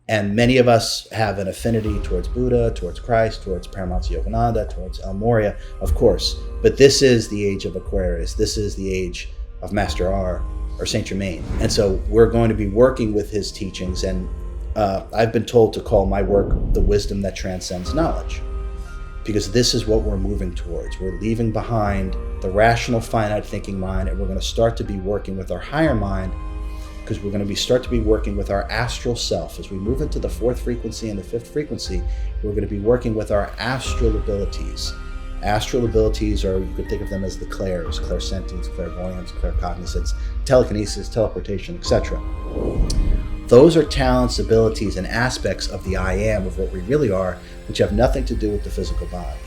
And many of us have an affinity towards Buddha, towards Christ, towards Paramahansa Yogananda, towards El Morya, of course. But this is the age of Aquarius. This is the age of Master R, or Saint Germain. And so we're going to be working with his teachings. And I've been told to call my work the wisdom that transcends knowledge, because this is what we're moving towards. We're leaving behind the rational, finite thinking mind, and we're going to start to be working with our higher mind, because we're going to start to be working with our astral self. As we move into the fourth frequency and the fifth frequency, we're going to be working with our astral abilities. Astral abilities are, you could think of them as the clairs, clairsentience, clairvoyance, claircognizance, telekinesis, teleportation, etc. Those are talents, abilities, and aspects of the I am, of what we really are, which have nothing to do with the physical body.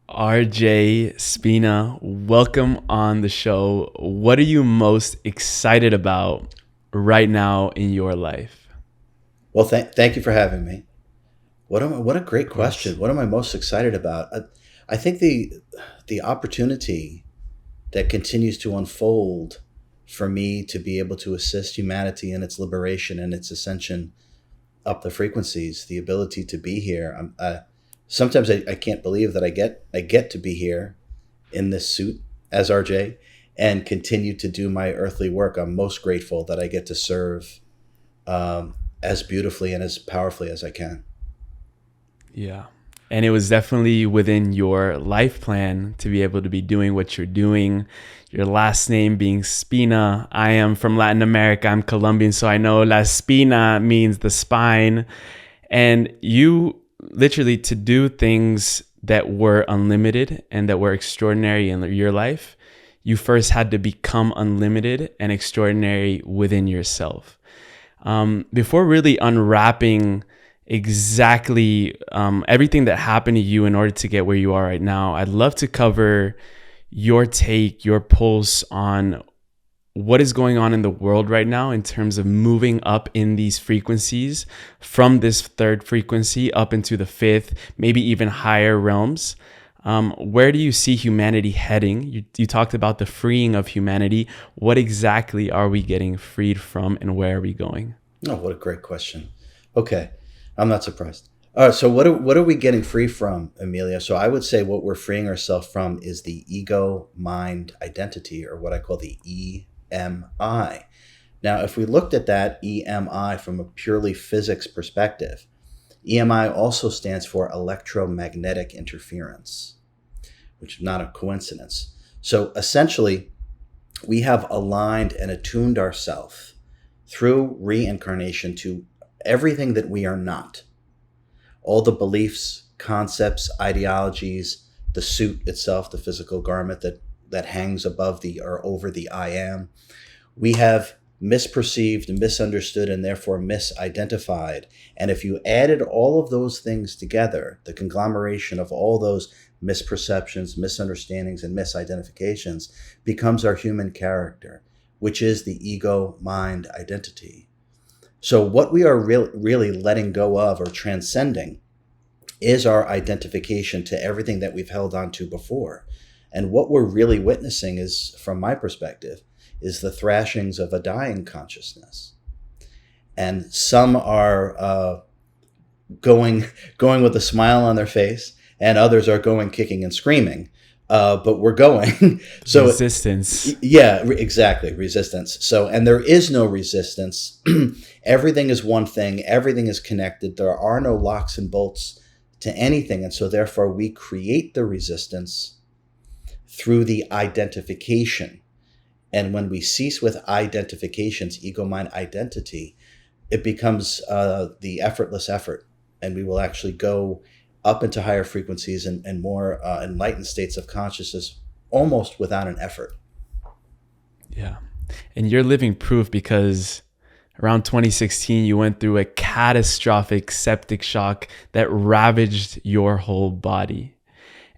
RJ Spina, welcome on the show. What are you most excited about right now in your life? Well, thank you for having me. What a great question. What am I most excited about? I think the opportunity that continues to unfold for me to be able to assist humanity in its liberation and its ascension up the frequencies, the ability to be here. Sometimes I can't believe that I get to be here in this suit as RJ and continue to do my earthly work. I'm most grateful that I get to serve as beautifully and as powerfully as I can. Yeah. And it was definitely within your life plan to be able to be doing what you're doing. Your last name being Spina. I am from Latin America. I'm Colombian, so I know La Spina means the spine. And you literally, to do things that were unlimited and that were extraordinary in your life, you first had to become unlimited and extraordinary within yourself. Before really unwrapping exactly everything that happened to you in order to get where you are right now, I'd love to cover your take, your pulse on what is going on in the world right now in terms of moving up in these frequencies from this third frequency up into the fifth, maybe even higher realms. Where do you see humanity heading? You talked about the freeing of humanity. What exactly are we getting freed from, and where are we going? Oh, what a great question. Okay, I'm not surprised. All right, so what are we getting free from, Emilio? So I would say what we're freeing ourselves from is the ego, mind, identity, or what I call the EMI. Now, if we looked at that EMI from a purely physics perspective, EMI also stands for electromagnetic interference, which is not a coincidence. So essentially, we have aligned and attuned ourselves through reincarnation to everything that we are not. All the beliefs, concepts, ideologies, the suit itself, the physical garment that hangs above the or over the I am, we have misperceived, misunderstood, and therefore misidentified. And if you added all of those things together, the conglomeration of all those misperceptions, misunderstandings, and misidentifications becomes our human character, which is the ego, mind, identity. So what we are really letting go of or transcending is our identification to everything that we've held on to before. And what we're really witnessing is, from my perspective, is the thrashings of a dying consciousness. And some are going with a smile on their face, and others are going kicking and screaming. But we're going. So resistance. Yeah, exactly. Resistance. So, and there is no resistance. Everything is one thing. Everything is connected. There are no locks and bolts to anything. And so therefore we create the resistance through the identification. And when we cease with identifications, ego, mind, identity, it becomes the effortless effort. And we will actually go up into higher frequencies and more enlightened states of consciousness almost without an effort. Yeah. And you're living proof, because around 2016, you went through a catastrophic septic shock that ravaged your whole body.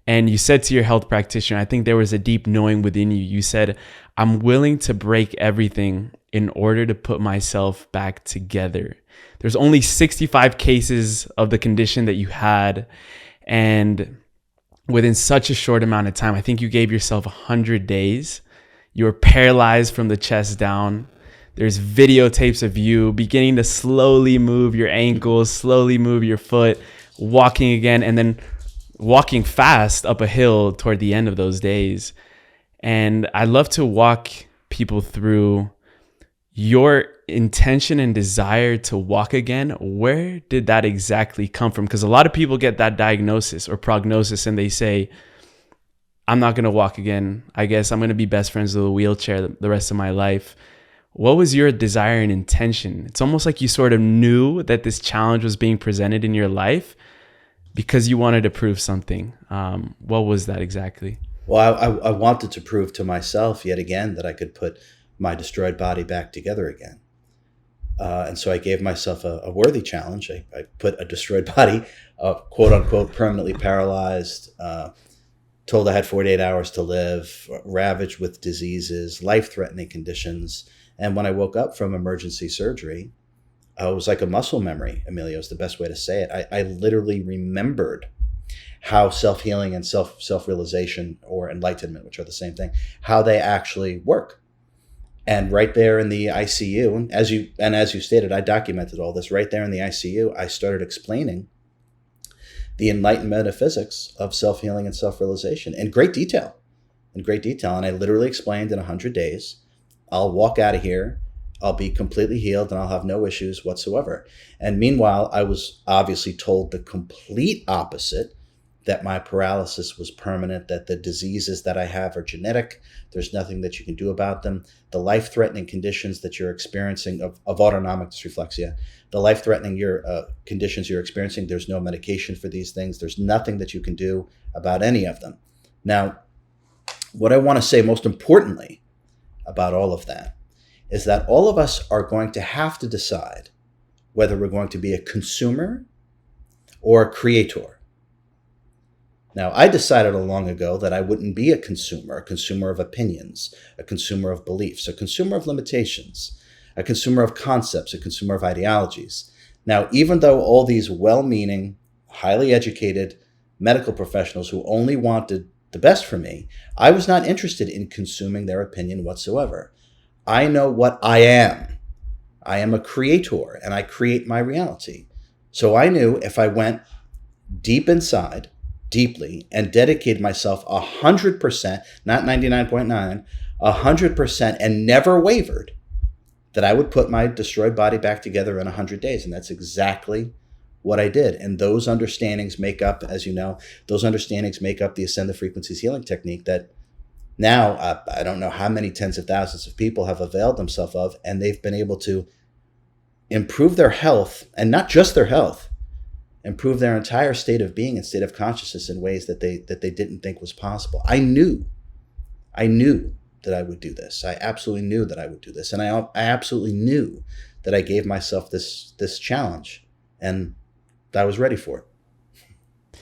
And you said to your health practitioner, I think there was a deep knowing within you. You said, I'm willing to break everything in order to put myself back together. There's only 65 cases of the condition that you had. And within such a short amount of time, I think you gave yourself 100 days. You were paralyzed from the chest down. There's videotapes of you beginning to slowly move your ankles, slowly move your foot, walking again, and then walking fast up a hill toward the end of those days. And I love to walk people through your intention and desire to walk again. Where did that exactly come from? Because a lot of people get that diagnosis or prognosis and they say, I'm not going to walk again. I guess I'm going to be best friends with a wheelchair the rest of my life. What was your desire and intention? It's almost like you sort of knew that this challenge was being presented in your life because you wanted to prove something. What was that exactly? Well, I wanted to prove to myself yet again that I could put my destroyed body back together again. And so I gave myself a worthy challenge. I put a destroyed body, quote unquote, permanently paralyzed, told I had 48 hours to live, ravaged with diseases, life-threatening conditions. And when I woke up from emergency surgery, it was like a muscle memory, Emilio, is the best way to say it. I literally remembered how self-healing and self-realization or enlightenment, which are the same thing, how they actually work. And right there in the ICU, as you stated, I documented all this. Right there in the ICU, I started explaining the enlightened metaphysics of self-healing and self-realization in great detail. And I literally explained in 100 days, I'll walk out of here, I'll be completely healed, and I'll have no issues whatsoever. And meanwhile, I was obviously told the complete opposite, that my paralysis was permanent, that the diseases that I have are genetic. There's nothing that you can do about them. The life-threatening conditions that you're experiencing of autonomic dysreflexia, the life-threatening conditions you're experiencing, there's no medication for these things. There's nothing that you can do about any of them. Now, what I want to say most importantly about all of that is that all of us are going to have to decide whether we're going to be a consumer or a creator. Now, I decided long ago that I wouldn't be a consumer of opinions, a consumer of beliefs, a consumer of limitations, a consumer of concepts, a consumer of ideologies. Now, even though all these well-meaning, highly educated medical professionals who only wanted the best for me, I was not interested in consuming their opinion whatsoever. I know what I am. I am a creator, and I create my reality. So I knew if I went deeply, and dedicated myself 100%, not 99.9, 100%, and never wavered, that I would put my destroyed body back together in 100 days. And that's exactly what I did. And those understandings make up, as you know, the Ascended Frequencies healing technique that now I don't know how many tens of thousands of people have availed themselves of, and they've been able to improve their health, and not just their health, improve their entire state of being and state of consciousness in ways that they didn't think was possible. I knew that I would do this. I absolutely knew that I would do this. And I absolutely knew that I gave myself this challenge, and I was ready for it.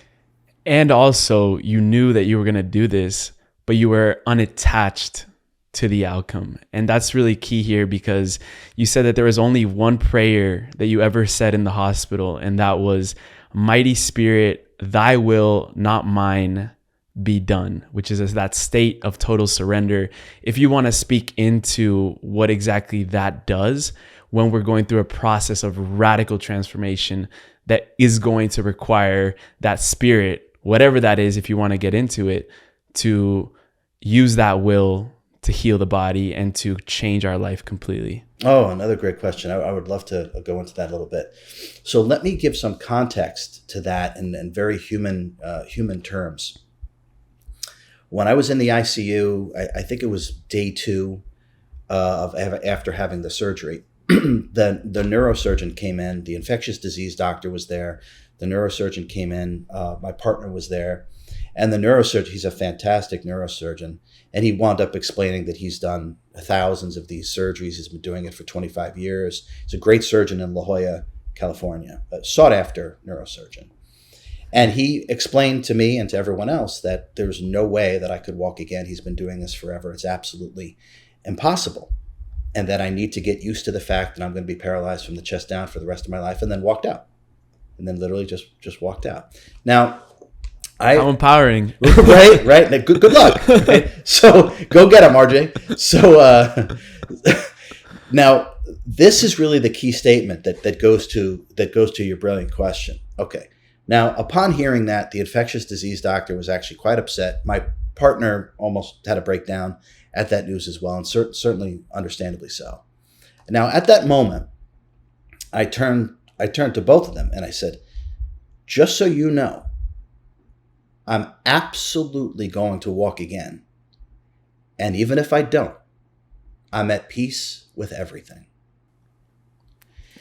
And also you knew that you were going to do this, but you were unattached to the outcome. And that's really key here, because you said that there was only one prayer that you ever said in the hospital, and that was, "Mighty Spirit, thy will, not mine, be done," which is that state of total surrender. If you want to speak into what exactly that does when we're going through a process of radical transformation that is going to require that spirit, whatever that is, if you want to get into it, to use that will to heal the body and to change our life completely. Oh, another great question. I would love to go into that a little bit. So let me give some context to that in very human terms. When I was in the ICU, I think it was day 2 after having the surgery, the neurosurgeon came in, the infectious disease doctor was there, the neurosurgeon came in, my partner was there, and the neurosurgeon, he's a fantastic neurosurgeon, and he wound up explaining that he's done thousands of these surgeries. He's been doing it for 25 years. He's a great surgeon in La Jolla, California, a sought-after neurosurgeon. And he explained to me and to everyone else that there's no way that I could walk again. He's been doing this forever. It's absolutely impossible. and that I need to get used to the fact that I'm going to be paralyzed from the chest down for the rest of my life, and then walked out. And then literally just walked out. Now, How empowering. right. Good luck. Right? So go get him, RJ. So now this is really the key statement that goes to your brilliant question. Okay. Now, upon hearing that, the infectious disease doctor was actually quite upset. My partner almost had a breakdown at that news as well, and certainly understandably so. Now, at that moment, I turned to both of them and I said, just so you know, I'm absolutely going to walk again. And even if I don't, I'm at peace with everything.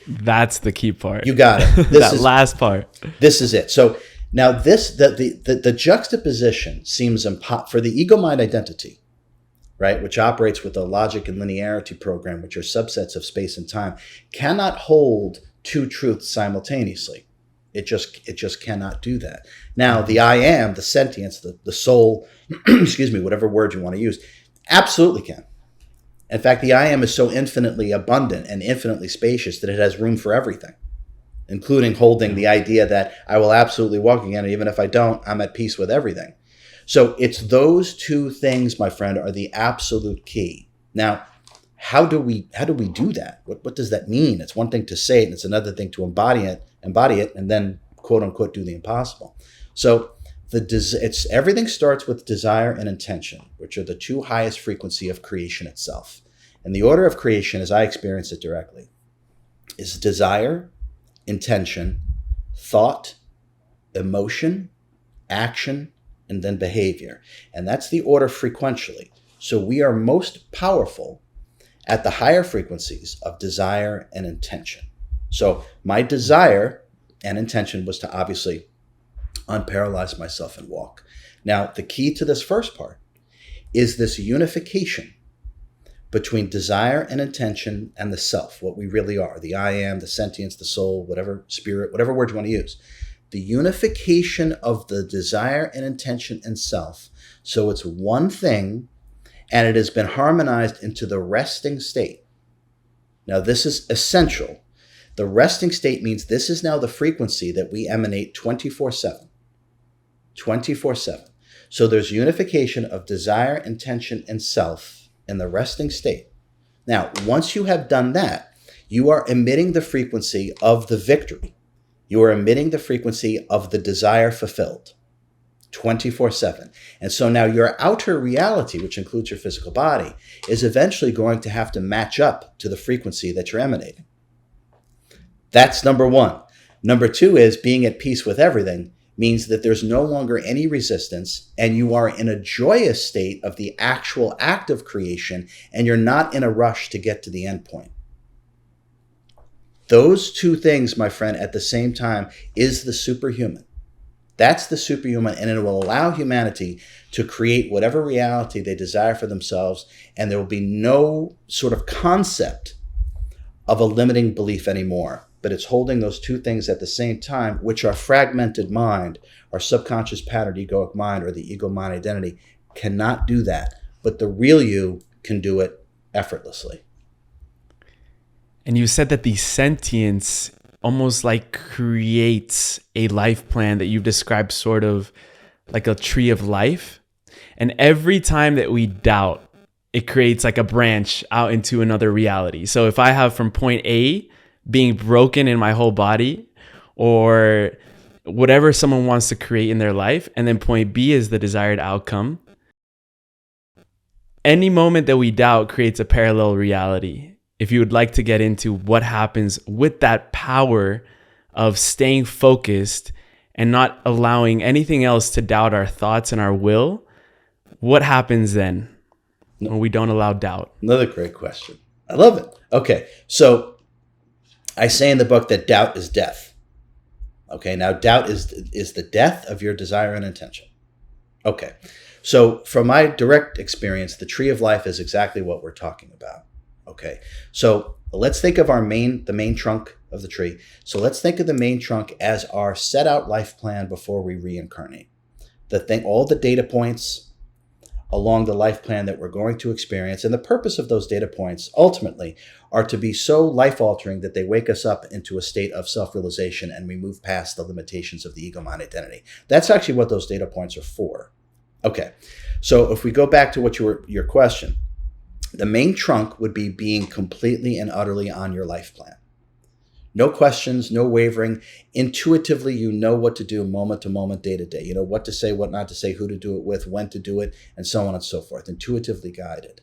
That's the key part. You got it. Last part. This is it. So now the juxtaposition seems for the ego-mind identity, right, which operates with the logic and linearity program, which are subsets of space and time, cannot hold two truths simultaneously. It just cannot do that. Now, the I am, the sentience, the soul, excuse me, whatever word you want to use, absolutely can. In fact, the I am is so infinitely abundant and infinitely spacious that it has room for everything, including holding the idea that I will absolutely walk again, and even if I don't, I'm at peace with everything. So it's those two things, my friend, are the absolute key. Now, how do we do that? What does that mean? It's one thing to say it, and it's another thing to embody it, and then quote unquote do the impossible. So everything starts with desire and intention, which are the two highest frequency of creation itself. And the order of creation, as I experience it directly, is desire, intention, thought, emotion, action, and then behavior. And that's the order frequentially. So we are most powerful at the higher frequencies of desire and intention. So my desire and intention was to obviously unparalyze myself and walk. Now, the key to this first part is this unification between desire and intention and the self, what we really are, the I am, the sentience, the soul, whatever spirit, whatever word you want to use. The unification of the desire and intention and self, so it's one thing, and it has been harmonized into the resting state. Now, this is essential. The resting state means this is now the frequency that we emanate 24/7. 24/7. So there's unification of desire, intention, and self in the resting state. Now, once you have done that, you are emitting the frequency of the victory. You are emitting the frequency of the desire fulfilled. 24/7. And so now your outer reality, which includes your physical body, is eventually going to have to match up to the frequency that you're emanating. That's number one. Number two is being at peace with everything means that there's no longer any resistance and you are in a joyous state of the actual act of creation and you're not in a rush to get to the end point. Those two things, my friend, at the same time is the superhuman. That's the superhuman, and it will allow humanity to create whatever reality they desire for themselves, and there will be no sort of concept of a limiting belief anymore. But it's holding those two things at the same time, which our fragmented mind, our subconscious patterned egoic mind, or the ego mind identity cannot do that. But the real you can do it effortlessly. And you said that the sentience almost like creates a life plan that you've described sort of like a tree of life. And every time that we doubt, it creates like a branch out into another reality. So if I have from point A being broken in my whole body, or whatever someone wants to create in their life, and then point B is the desired outcome, any moment that we doubt creates a parallel reality. If you would like to get into what happens with that power of staying focused and not allowing anything else to doubt our thoughts and our will, what happens then when we don't allow doubt? Another great question. I love it. Okay, so I say in the book that doubt is death. Okay, now doubt is the death of your desire and intention. Okay, so from my direct experience, the tree of life is exactly what we're talking about. Okay, so let's think of the main trunk of the tree. So let's think of the main trunk as our set out life plan before we reincarnate. All the data points, along the life plan that we're going to experience. And the purpose of those data points ultimately are to be so life altering that they wake us up into a state of self-realization and we move past the limitations of the ego mind identity. That's actually what those data points are for. Okay, so if we go back to what your question, the main trunk would be being completely and utterly on your life plan. No questions, no wavering. Intuitively, you know what to do moment to moment, day to day. You know what to say, what not to say, who to do it with, when to do it, and so on and so forth. Intuitively guided.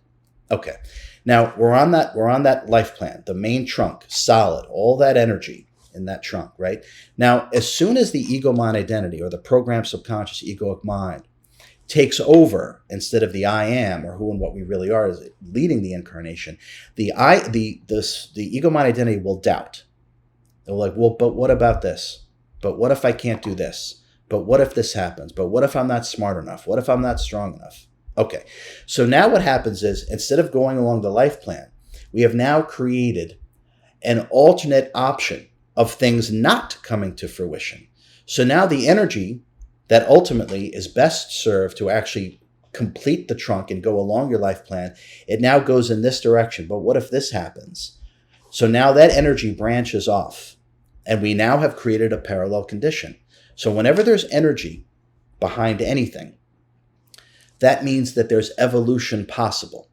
Okay. Now we're on that life plan, the main trunk, solid, all that energy in that trunk, right? Now, as soon as the ego mind identity or the programmed subconscious egoic mind takes over instead of the I am, or who and what we really are, is leading the incarnation, the ego mind identity will doubt. They're like, well, but what about this? But what if I can't do this? But what if this happens? But what if I'm not smart enough? What if I'm not strong enough? Okay, so now what happens is, instead of going along the life plan, we have now created an alternate option of things not coming to fruition. So now the energy that ultimately is best served to actually complete the trunk and go along your life plan, it now goes in this direction. But what if this happens? So now that energy branches off, and we now have created a parallel condition. So whenever there's energy behind anything, that means that there's evolution possible.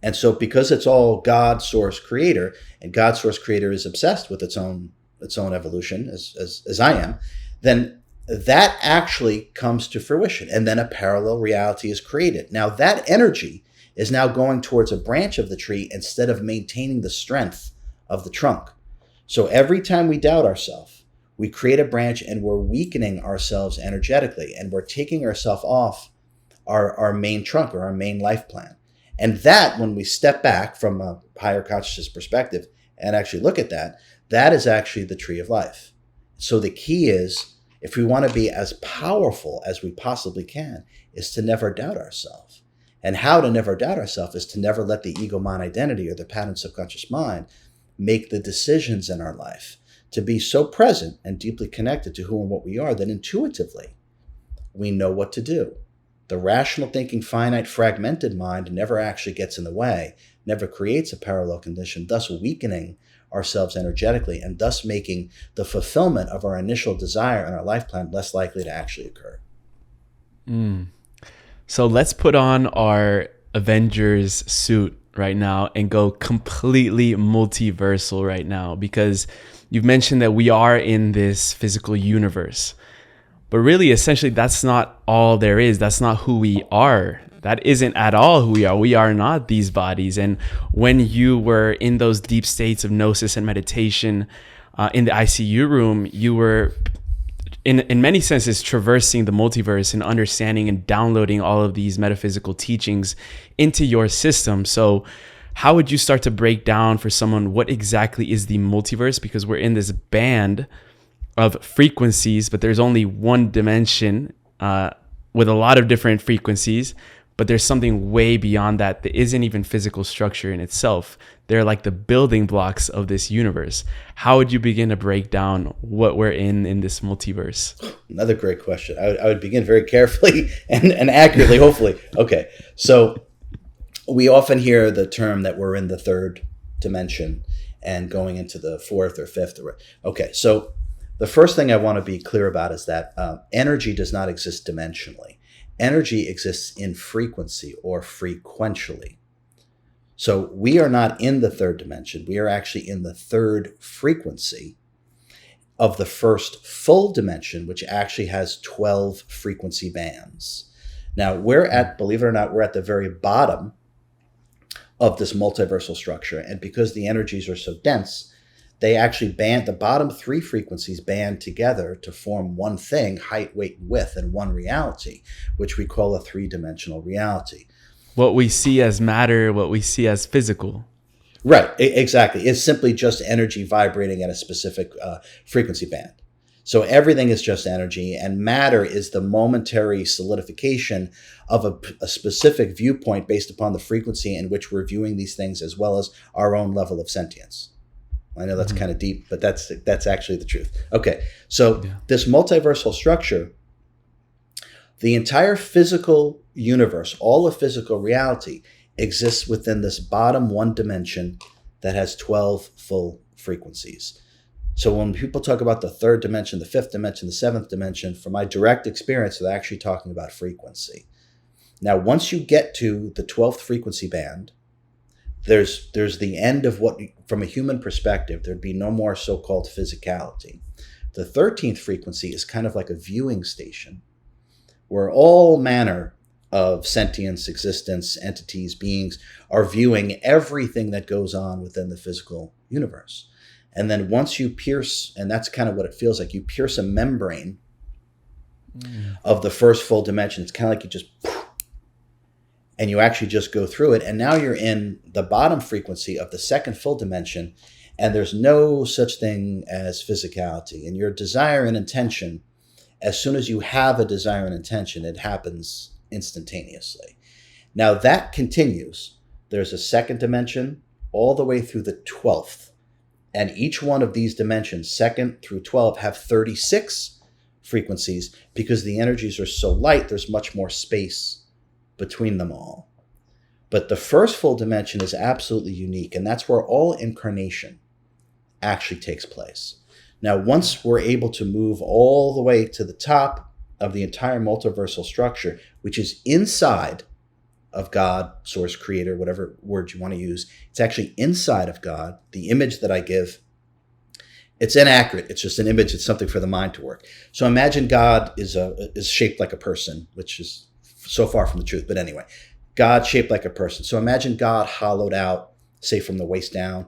And so because it's all God, source, creator, and God, source, creator is obsessed with its own evolution, as I am, then that actually comes to fruition. And then a parallel reality is created. Now that energy is now going towards a branch of the tree instead of maintaining the strength of the trunk. So every time we doubt ourselves, we create a branch and we're weakening ourselves energetically, and we're taking ourselves off our main trunk or our main life plan. And that, when we step back from a higher consciousness perspective and actually look at that, that is actually the tree of life. So the key is, if we want to be as powerful as we possibly can, is to never doubt ourselves. And how to never doubt ourselves is to never let the ego mind identity or the pattern subconscious mind make the decisions in our life, to be so present and deeply connected to who and what we are that intuitively we know what to do. The rational thinking, finite, fragmented mind never actually gets in the way, never creates a parallel condition, thus weakening ourselves energetically and thus making the fulfillment of our initial desire and our life plan less likely to actually occur. So let's put on our Avengers suit right now and go completely multiversal right now, because you've mentioned that we are in this physical universe. But really, essentially, that's not all there is. That's not who we are. That isn't at all who we are. We are not these bodies. And when you were in those deep states of gnosis and meditation in the ICU room, you were, in many senses, traversing the multiverse and understanding and downloading all of these metaphysical teachings into your system. So how would you start to break down for someone what exactly is the multiverse? Because we're in this band of frequencies, but there's only one dimension with a lot of different frequencies, but there's something way beyond that that isn't even physical structure in itself. They're like the building blocks of this universe. How would you begin to break down what we're in this multiverse? Another great question. I would begin very carefully and accurately, hopefully. Okay, so we often hear the term that we're in the third dimension and going into the fourth or fifth. Okay, so the first thing I want to be clear about is that energy does not exist dimensionally. Energy exists in frequency or frequentially. So we are not in the third dimension. We are actually in the third frequency of the first full dimension, which actually has 12 frequency bands. Now believe it or not, we're at the very bottom of this multiversal structure. And because the energies are so dense, they actually the bottom three frequencies band together to form one thing, height, weight, and width, and one reality, which we call a three-dimensional reality. What we see as matter, what we see as physical. Right, exactly. It's simply just energy vibrating at a specific frequency band. So everything is just energy, and matter is the momentary solidification of a specific viewpoint based upon the frequency in which we're viewing these things, as well as our own level of sentience. I know that's kind of deep, but that's actually the truth. Okay, so this multiversal structure The entire physical universe, all of physical reality, exists within this bottom one dimension that has 12 full frequencies. So when people talk about the third dimension, the fifth dimension, the seventh dimension, from my direct experience, they're actually talking about frequency. Now, once you get to the 12th frequency band, there's the end of what, from a human perspective, there'd be no more so-called physicality. The 13th frequency is kind of like a viewing station where all manner of sentience, existence, entities, beings are viewing everything that goes on within the physical universe. And then once you pierce, and that's kind of what it feels like, you pierce a membrane of the first full dimension. It's kind of like you just, and you actually just go through it. And now you're in the bottom frequency of the second full dimension, and there's no such thing as physicality. And your desire and intention, as soon as you have a desire and intention, it happens instantaneously. Now that continues. There's a second dimension all the way through the 12th. And each one of these dimensions, 2nd through 12, have 36 frequencies because the energies are so light, there's much more space between them all. But the first full dimension is absolutely unique, and that's where all incarnation actually takes place. Now, once we're able to move all the way to the top of the entire multiversal structure, which is inside of God, source, creator, whatever word you want to use, it's actually inside of God. The image that I give, it's inaccurate. It's just an image. It's something for the mind to work. So imagine God is shaped like a person, which is so far from the truth. But anyway, God shaped like a person. So imagine God hollowed out, say from the waist down,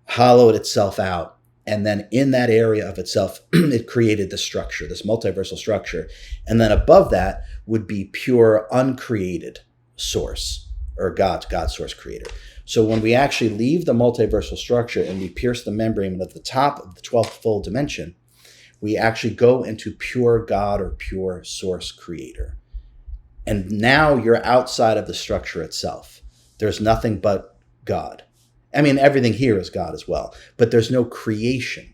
hollowed itself out. And then in that area of itself, it created the structure, this multiversal structure. And then above that would be pure uncreated source, or God source creator. So when we actually leave the multiversal structure and we pierce the membrane at the top of the 12th full dimension, we actually go into pure God or pure source creator. And now you're outside of the structure itself. There's nothing but God. I mean, everything here is God as well, but there's no creation.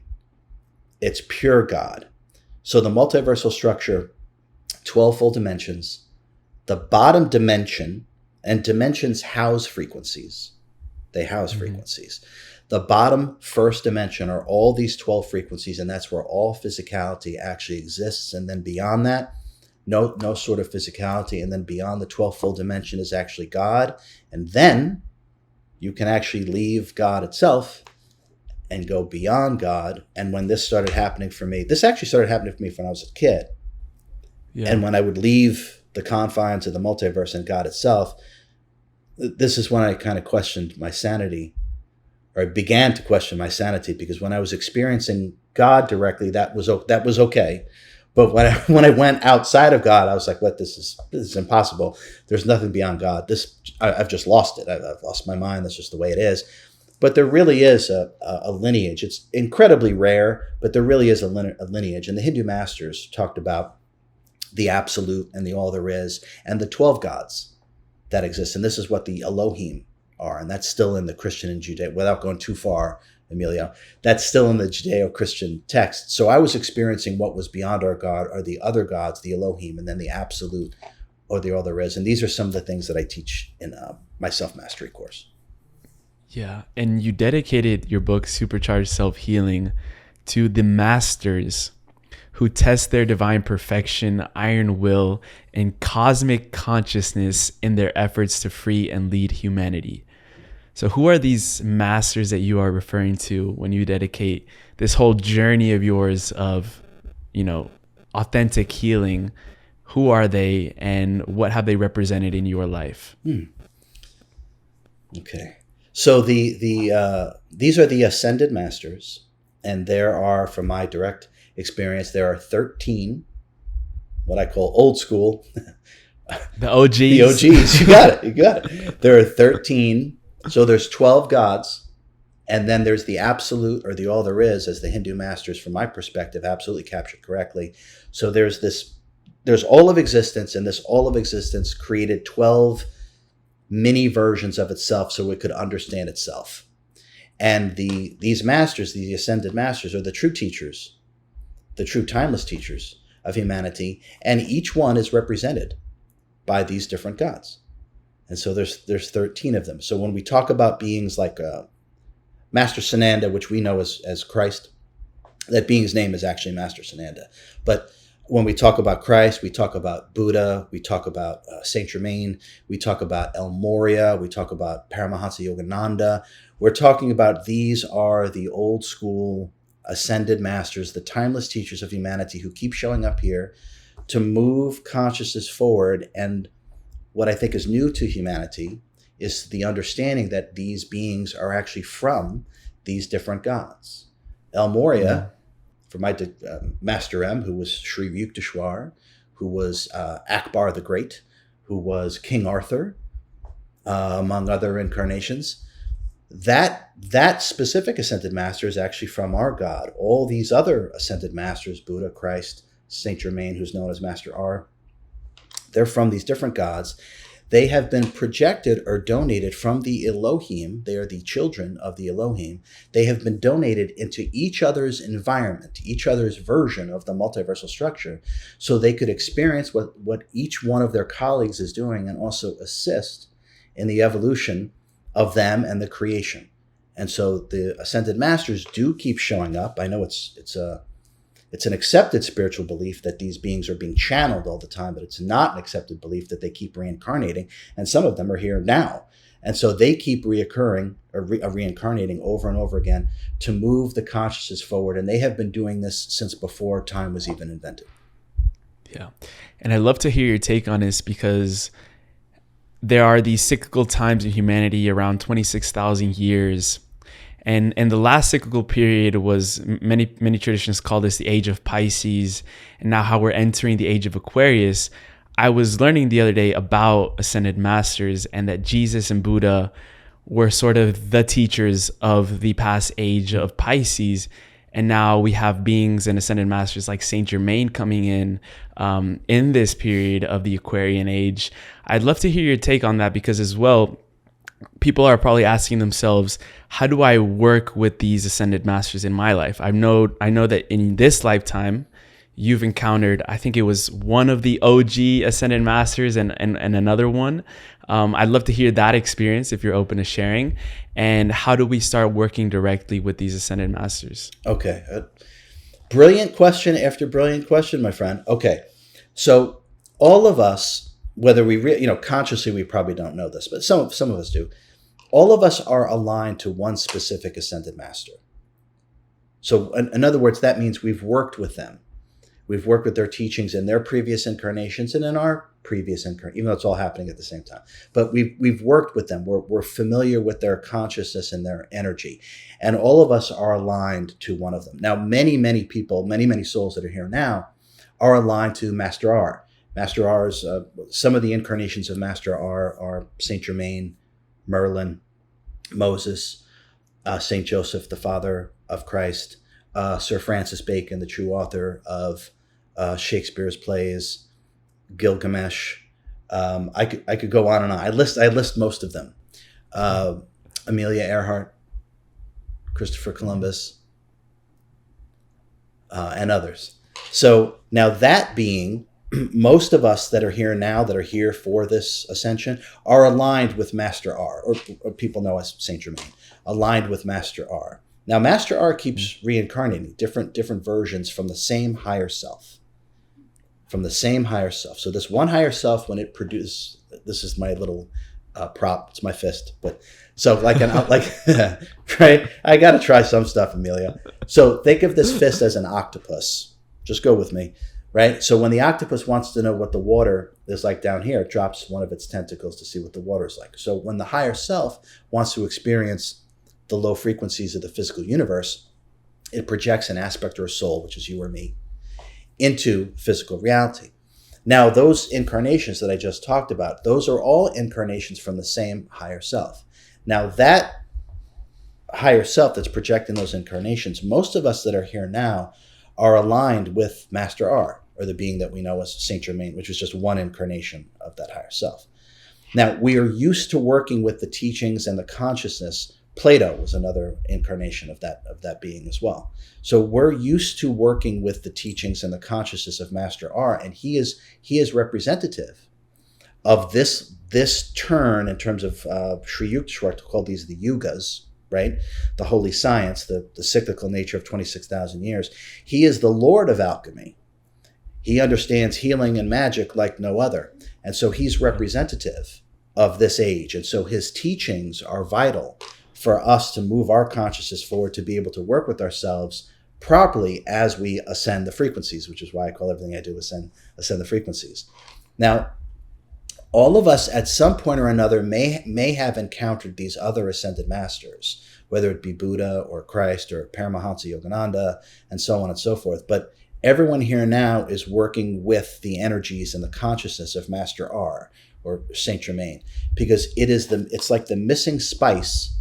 It's pure God. So the multiversal structure, 12 full dimensions, the bottom dimension, and dimensions house frequencies. They house frequencies. The bottom first dimension are all these 12 frequencies, and that's where all physicality actually exists. And then beyond that, no sort of physicality. And then beyond the 12th full dimension is actually God. And then you can actually leave God itself and go beyond God. And when this started happening for me, this actually started happening for me when I was a kid. Yeah. And when I would leave the confines of the multiverse and God itself, this is when I kind of questioned my sanity, or I began to question my sanity, because when I was experiencing God directly, that was okay. But when I went outside of God, I was like, "What? This is impossible. There's nothing beyond God. I've just lost it. I've lost my mind. That's just the way it is." But there really is a lineage. It's incredibly rare, but there really is a lineage. And the Hindu masters talked about the absolute and the all there is, and the 12 gods that exist. And this is what the Elohim are, and that's still in the Christian and Judeo. Without going too far, Emilio, that's still in the Judeo-Christian text. So I was experiencing what was beyond our God, or the other gods, the Elohim, and then the absolute, or the all there is. And these are some of the things that I teach in my self-mastery course. Yeah, and you dedicated your book, Supercharged Self-Healing, to the masters who test their divine perfection, iron will, and cosmic consciousness in their efforts to free and lead humanity. So who are these masters that you are referring to when you dedicate this whole journey of yours of, authentic healing? Who are they, and what have they represented in your life? Okay. So these are the ascended masters, and there are, from my direct experience, there are 13, what I call old school. The OGs. The OGs. You got it. There are 13. So there's 12 gods, and then there's the absolute, or the all there is, as the Hindu masters, from my perspective, absolutely captured correctly. So there's all of existence, and this all of existence created 12 mini versions of itself so it could understand itself. And these masters, the ascended masters, are the true teachers, the true timeless teachers, of humanity, and each one is represented by these different gods. And so there's 13 of them. So when we talk about beings like Master Sananda, which we know as Christ, that being's name is actually Master Sananda. But when we talk about Christ, we talk about Buddha, we talk about Saint Germain, we talk about El Morya, we talk about Paramahansa Yogananda. We're talking about these are the old school ascended masters, the timeless teachers of humanity who keep showing up here to move consciousness forward. And what I think is new to humanity is the understanding that these beings are actually from these different gods. El Morya, for my Master M, who was Sri Yukteswar, who was Akbar the Great, who was King Arthur, among other incarnations. That specific ascended master is actually from our God. All these other ascended masters, Buddha, Christ, Saint Germain, who's known as Master R, they're from these different gods. They have been projected or donated from the Elohim. They are the children of the Elohim. They have been donated into each other's environment, each other's version of the multiversal structure, so they could experience what each one of their colleagues is doing and also assist in the evolution of them and the creation. And so the ascended masters do keep showing up. I know it's an accepted spiritual belief that these beings are being channeled all the time, but it's not an accepted belief that they keep reincarnating. And some of them are here now. And so they keep reoccurring or reincarnating over and over again to move the consciousness forward. And they have been doing this since before time was even invented. Yeah. And I'd love to hear your take on this, because there are these cyclical times in humanity around 26,000 years. And the last cyclical period was, many traditions call this the age of Pisces. And now how we're entering the age of Aquarius. I was learning the other day about ascended masters, and that Jesus and Buddha were sort of the teachers of the past age of Pisces. And now we have beings and ascended masters like Saint Germain coming in this period of the Aquarian age. I'd love to hear your take on that, because as well, people are probably asking themselves, how do I work with these ascended masters in my life? I know that in this lifetime, you've encountered, I think it was one of the OG ascended masters and another one. I'd love to hear that experience if you're open to sharing. And how do we start working directly with these ascended masters? Okay. Brilliant question after brilliant question, my friend. Okay. So all of us, whether we, consciously, we probably don't know this, but some of us do. All of us are aligned to one specific ascended master. So in other words, that means we've worked with them. We've worked with their teachings in their previous incarnations and in our previous incarnation, even though it's all happening at the same time. But we've worked with them. We're familiar with their consciousness and their energy. And all of us are aligned to one of them. Now, many people, many souls that are here now are aligned to Master R. Master R's, some of the incarnations of Master R are Saint Germain, Merlin, Moses, Saint Joseph, the father of Christ, Sir Francis Bacon, the true author of Shakespeare's plays, Gilgamesh. I could go on and on. I list most of them. Amelia Earhart, Christopher Columbus, and others. So now that being, most of us that are here now, that are here for this ascension, are aligned with Master R, or people know as Saint Germain, aligned with Master R. Now, Master R keeps reincarnating different versions from the same higher self. From the same higher self. So this one higher self, when it produces, this is my little prop, it's my fist, but so right, I got to try some stuff, Emilio. So think of this fist as an octopus. Just go with me. Right? So when the octopus wants to know what the water is like down here, it drops one of its tentacles to see what the water is like. So when the higher self wants to experience the low frequencies of the physical universe, it projects an aspect or a soul, which is you or me, into physical reality. Now, those incarnations that I just talked about, those are all incarnations from the same higher self. Now, that higher self that's projecting those incarnations, most of us that are here now are aligned with Master R, or the being that we know as Saint Germain, which is just one incarnation of that higher self. Now, we are used to working with the teachings and the consciousness Plato was another incarnation of that being as well. So we're used to working with the teachings and the consciousness of Master R, and he is representative of this turn in terms of Sri Yukteswar, called these the yugas, right? The holy science, the cyclical nature of 26,000 years. He is the Lord of alchemy. He understands healing and magic like no other. And so he's representative of this age. And so his teachings are vital for us to move our consciousness forward, to be able to work with ourselves properly as we ascend the frequencies, which is why I call everything I do ascend the frequencies. Now, all of us at some point or another may have encountered these other ascended masters, whether it be Buddha or Christ or Paramahansa Yogananda and so on and so forth. But everyone here now is working with the energies and the consciousness of Master R or Saint Germain, because it's like the missing spice.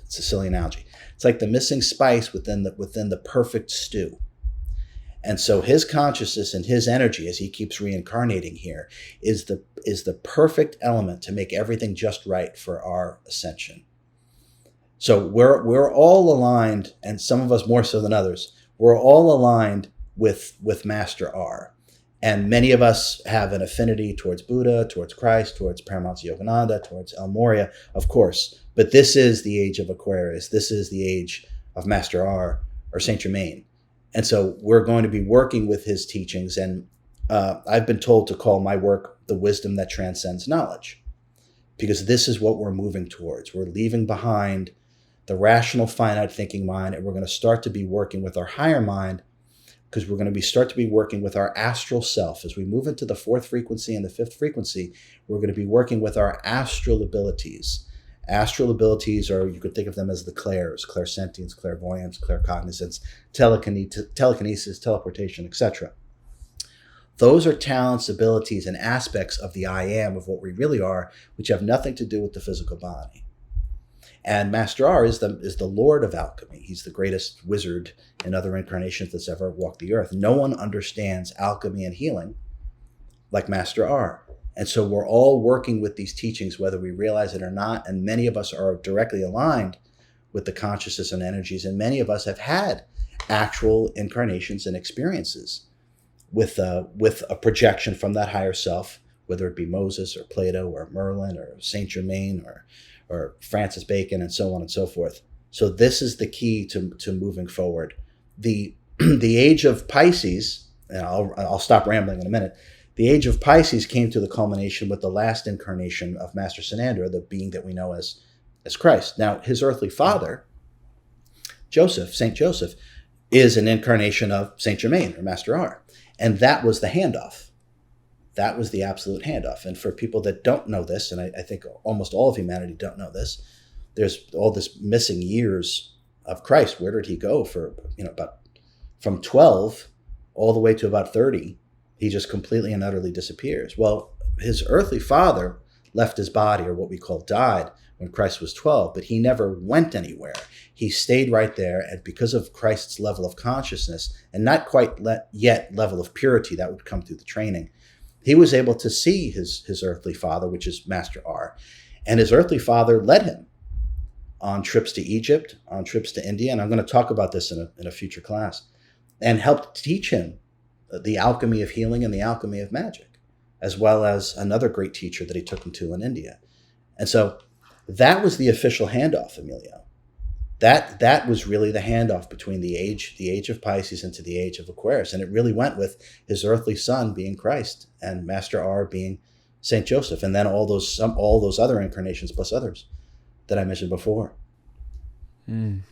It's a silly analogy. It's like the missing spice within the perfect stew. And so his consciousness and his energy, as he keeps reincarnating here, is the perfect element to make everything just right for our ascension. So we're all aligned, and some of us more so than others. We're all aligned with Master R, and many of us have an affinity towards Buddha, towards Christ, towards Paramahansa Yogananda, towards El Morya, of course. But this is the age of Aquarius. This is the age of Master R or Saint Germain. And so we're going to be working with his teachings. And I've been told to call my work the wisdom that transcends knowledge, because this is what we're moving towards. We're leaving behind the rational, finite thinking mind, and we're going to start to be working with our higher mind, because we're going to start to be working with our astral self. As we move into the fourth frequency and the fifth frequency, we're going to be working with our astral abilities. Astral abilities are, you could think of them as the clairs, clairsentience, clairvoyance, claircognizance, telekinesis, teleportation, etc. Those are talents, abilities, and aspects of the I am, of what we really are, which have nothing to do with the physical body. And Master R is the Lord of alchemy. He's the greatest wizard in other incarnations that's ever walked the earth. No one understands alchemy and healing like Master R. And so we're all working with these teachings, whether we realize it or not. And many of us are directly aligned with the consciousness and energies. And many of us have had actual incarnations and experiences with a projection from that higher self, whether it be Moses or Plato or Merlin or Saint Germain or Francis Bacon and so on and so forth. So this is the key to moving forward. The age of Pisces, and I'll stop rambling in a minute. The age of Pisces came to the culmination with the last incarnation of Master Sanandra, the being that we know as Christ. Now, his earthly father, Joseph, Saint Joseph, is an incarnation of Saint Germain or Master R. And that was the handoff. That was the absolute handoff. And for people that don't know this, and I think almost all of humanity don't know this, there's all this missing years of Christ. Where did he go for, about from 12 all the way to about 30? He just completely and utterly disappears. Well, his earthly father left his body, or what we call died, when Christ was 12, but he never went anywhere. He stayed right there, and because of Christ's level of consciousness, and not quite yet level of purity, that would come through the training, he was able to see his earthly father, which is Master R. And his earthly father led him on trips to Egypt, on trips to India, and I'm going to talk about this in a future class, and helped teach him the alchemy of healing and the alchemy of magic, as well as another great teacher that he took him to in India. And so that was the official handoff, Emilio. That was really the handoff between the age of Pisces into the age of Aquarius. And it really went with his earthly son being Christ and Master R being Saint Joseph, and then all those other incarnations plus others that I mentioned before. And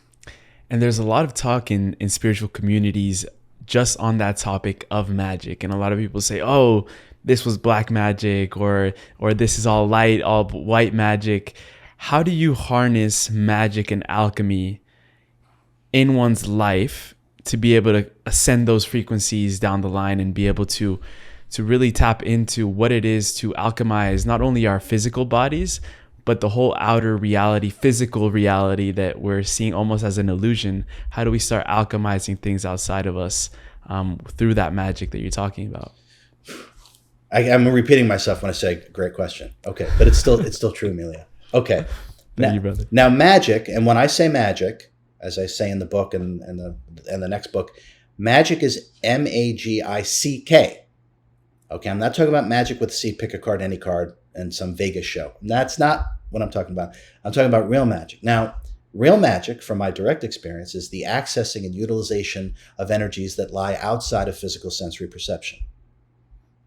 there's a lot of talk in spiritual communities just on that topic of magic. And a lot of people say, oh, this was black magic, or this is all light, all white magic. How do you harness magic and alchemy in one's life to be able to ascend those frequencies down the line and be able to really tap into what it is to alchemize not only our physical bodies, but the whole outer reality, physical reality that we're seeing almost as an illusion? How do we start alchemizing things outside of us through that magic that you're talking about? I'm repeating myself when I say great question. Okay, but it's still true, Emilio. Okay, Thank you, brother. Now, magic, and when I say magic, as I say in the book and the next book, magic is MAGICK. Okay, I'm not talking about magic with a C, pick a card, any card, and some Vegas show. That's not what I'm talking about. I'm talking about real magic. Now, real magic, from my direct experience, is the accessing and utilization of energies that lie outside of physical sensory perception.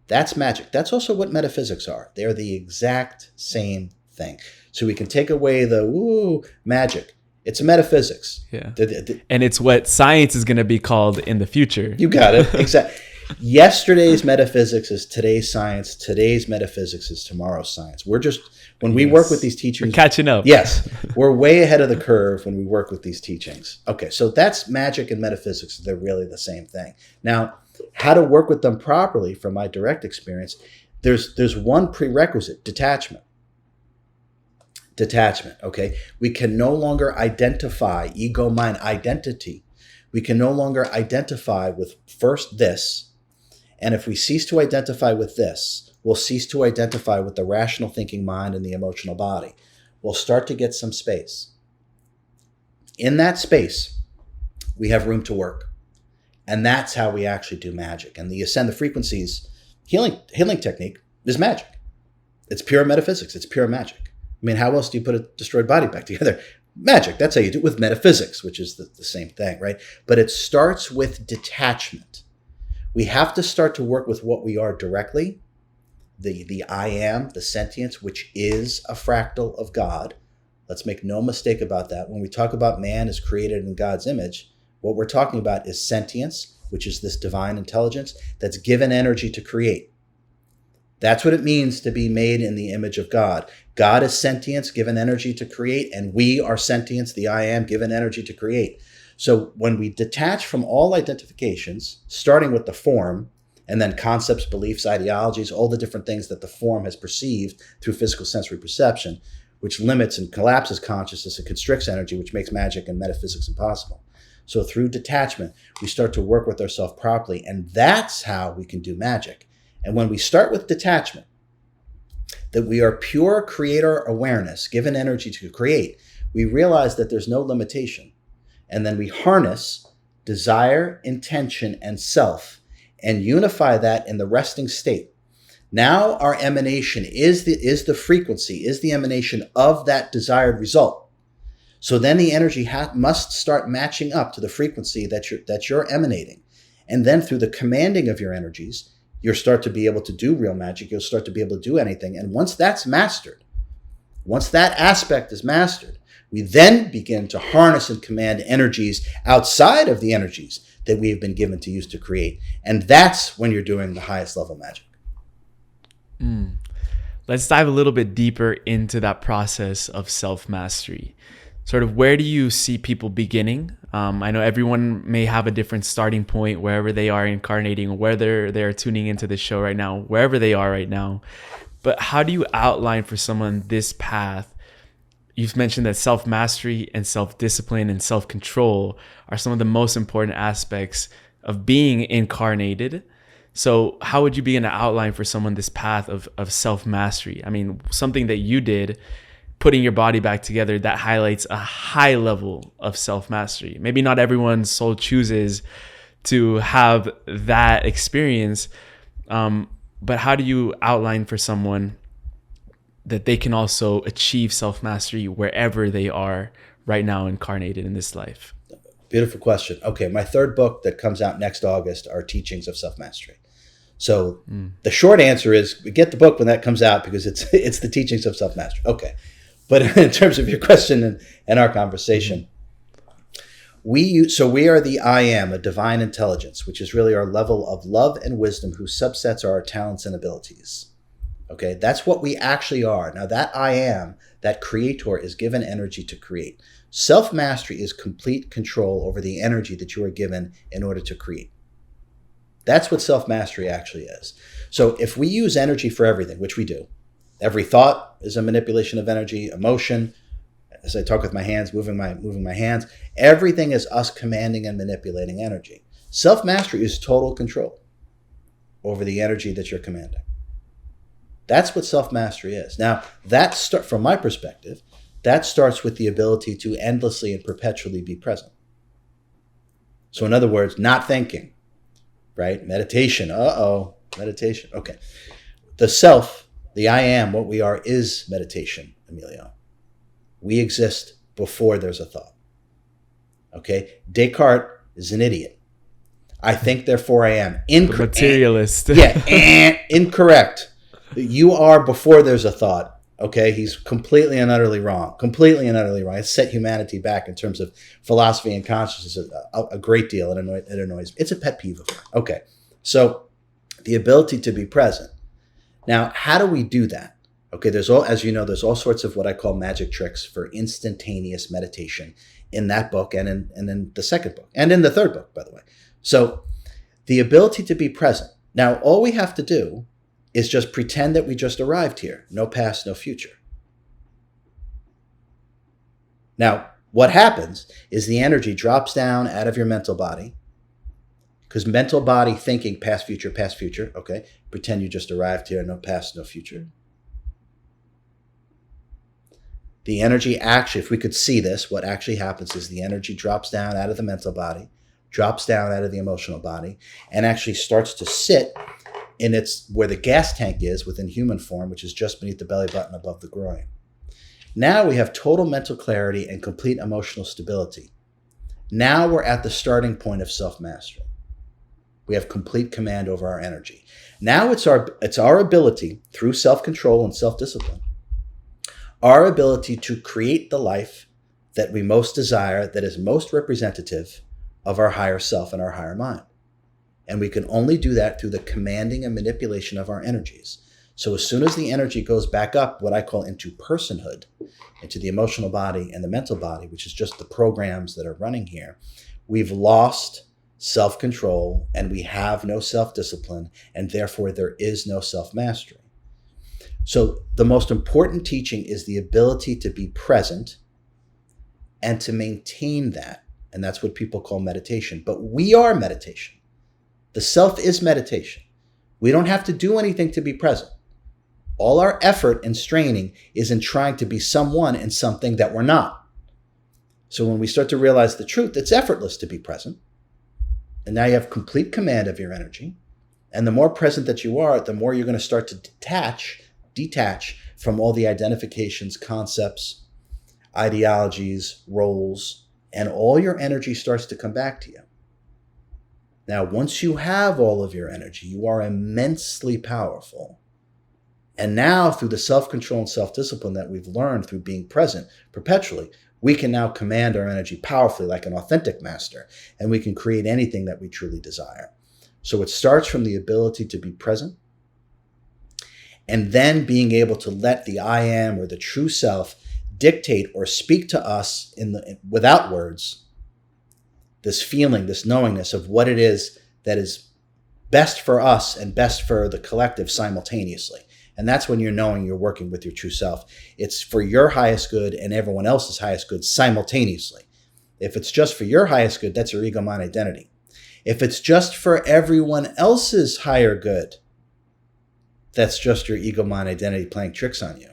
That's magic. That's also what metaphysics are. They're the exact same thing. So we can take away the magic. It's a metaphysics. Yeah. And it's what science is going to be called in the future. You got it. Exactly. Yesterday's metaphysics is today's science. Today's metaphysics is tomorrow's science. We're just, when we work with these teachings, we're catching up. Yes. We're way ahead of the curve when we work with these teachings. Okay. So that's magic and metaphysics. They're really the same thing. Now, how to work with them properly, from my direct experience, there's one prerequisite: detachment. Detachment, okay? We can no longer identify ego, mind, identity. We can no longer identify with first this. And if we cease to identify with this, we'll cease to identify with the rational thinking mind and the emotional body. We'll start to get some space. In that space, we have room to work. And that's how we actually do magic. And the ascend the frequencies healing technique is magic. It's pure metaphysics. It's pure magic. I mean, how else do you put a destroyed body back together? Magic. That's how you do it, with metaphysics, which is the same thing, right? But it starts with detachment. We have to start to work with what we are directly, the I am, the sentience, which is a fractal of God. Let's make no mistake about that. When we talk about man is created in God's image, what we're talking about is sentience, which is this divine intelligence that's given energy to create. That's what it means to be made in the image of God. God is sentience, given energy to create, and we are sentience, the I am, given energy to create. So when we detach from all identifications, starting with the form, and then concepts, beliefs, ideologies, all the different things that the form has perceived through physical sensory perception, which limits and collapses consciousness and constricts energy, which makes magic and metaphysics impossible. So through detachment, we start to work with ourselves properly, and that's how we can do magic. And when we start with detachment, that we are pure creator awareness, given energy to create, we realize that there's no limitation. And then we harness desire, intention, and self, and unify that in the resting state. Now our emanation is the frequency, is the emanation of that desired result. So then the energy must start matching up to the frequency that you're emanating. And then through the commanding of your energies, you'll start to be able to do real magic. You'll start to be able to do anything. And once that's mastered, once that aspect is mastered, we then begin to harness and command energies outside of the energies that we have been given to use to create. And that's when you're doing the highest level magic. Let's dive a little bit deeper into that process of self-mastery. Sort of, where do you see people beginning? I know everyone may have a different starting point wherever they are incarnating, whether they're tuning into the show right now, wherever they are right now. But how do you outline for someone this path? You've mentioned that self-mastery and self-discipline and self-control are some of the most important aspects of being incarnated. So how would you begin to outline for someone this path of self-mastery? I mean, something that you did, putting your body back together, that highlights a high level of self-mastery. Maybe not everyone's soul chooses to have that experience, but how do you outline for someone that they can also achieve self-mastery wherever they are right now incarnated in this life? Beautiful question. Okay, my third book that comes out next August are Teachings of Self-Mastery. So the short answer is get the book when that comes out, because it's the Teachings of Self-Mastery. Okay. But in terms of your question and our conversation, we are the I am, a divine intelligence, which is really our level of love and wisdom, whose subsets are our talents and abilities. Okay, that's what we actually are. Now that I am, that creator, is given energy to create. Self-mastery is complete control over the energy that you are given in order to create. That's what self-mastery actually is. So if we use energy for everything, which we do, every thought is a manipulation of energy, emotion, as I talk with my hands, moving my hands, everything is us commanding and manipulating energy. Self-mastery is total control over the energy that you're commanding. That's what self-mastery is. Now, from my perspective, that starts with the ability to endlessly and perpetually be present. So in other words, not thinking, right? Meditation. Meditation. Okay. The self, the I am, what we are, is meditation, Emilio. We exist before there's a thought. Okay? Descartes is an idiot. I think, therefore I am. Materialist. Incorrect. You are before there's a thought. Okay? He's completely and utterly wrong. Completely and utterly wrong. It's set humanity back in terms of philosophy and consciousness a great deal. It annoys me. It's a pet peeve of mine. Okay. So the ability to be present. Now, how do we do that? Okay, there's all sorts of what I call magic tricks for instantaneous meditation in that book and in the second book and in the third book, by the way. So the ability to be present. Now, all we have to do is just pretend that we just arrived here. No past, no future. Now, what happens is the energy drops down out of your mental body, because mental body thinking past, future, okay? Pretend you just arrived here, no past, no future. The energy actually, if we could see this, what actually happens is the energy drops down out of the mental body, drops down out of the emotional body, and actually starts to sit in where the gas tank is within human form, which is just beneath the belly button above the groin. Now we have total mental clarity and complete emotional stability. Now we're at the starting point of self-mastery. We have complete command over our energy. Now it's our ability, through self-control and self-discipline, our ability to create the life that we most desire, that is most representative of our higher self and our higher mind. And we can only do that through the commanding and manipulation of our energies. So as soon as the energy goes back up, what I call into personhood, into the emotional body and the mental body, which is just the programs that are running here, we've lost self-control and we have no self-discipline, and therefore there is no self-mastery. So the most important teaching is the ability to be present and to maintain that. And that's what people call meditation. But we are meditation. The self is meditation. We don't have to do anything to be present. All our effort and straining is in trying to be someone and something that we're not. So when we start to realize the truth, it's effortless to be present. And now you have complete command of your energy. And the more present that you are, the more you're going to start to detach from all the identifications, concepts, ideologies, roles, and all your energy starts to come back to you. Now, once you have all of your energy, you are immensely powerful. And now, through the self-control and self-discipline that we've learned through being present perpetually, we can now command our energy powerfully like an authentic master, and we can create anything that we truly desire. So it starts from the ability to be present, and then being able to let the I am or the true self dictate or speak to us without words, this feeling, this knowingness of what it is that is best for us and best for the collective simultaneously. And that's when you're knowing you're working with your true self. It's for your highest good and everyone else's highest good simultaneously. If it's just for your highest good, that's your ego mind identity. If it's just for everyone else's higher good, that's just your ego mind identity playing tricks on you.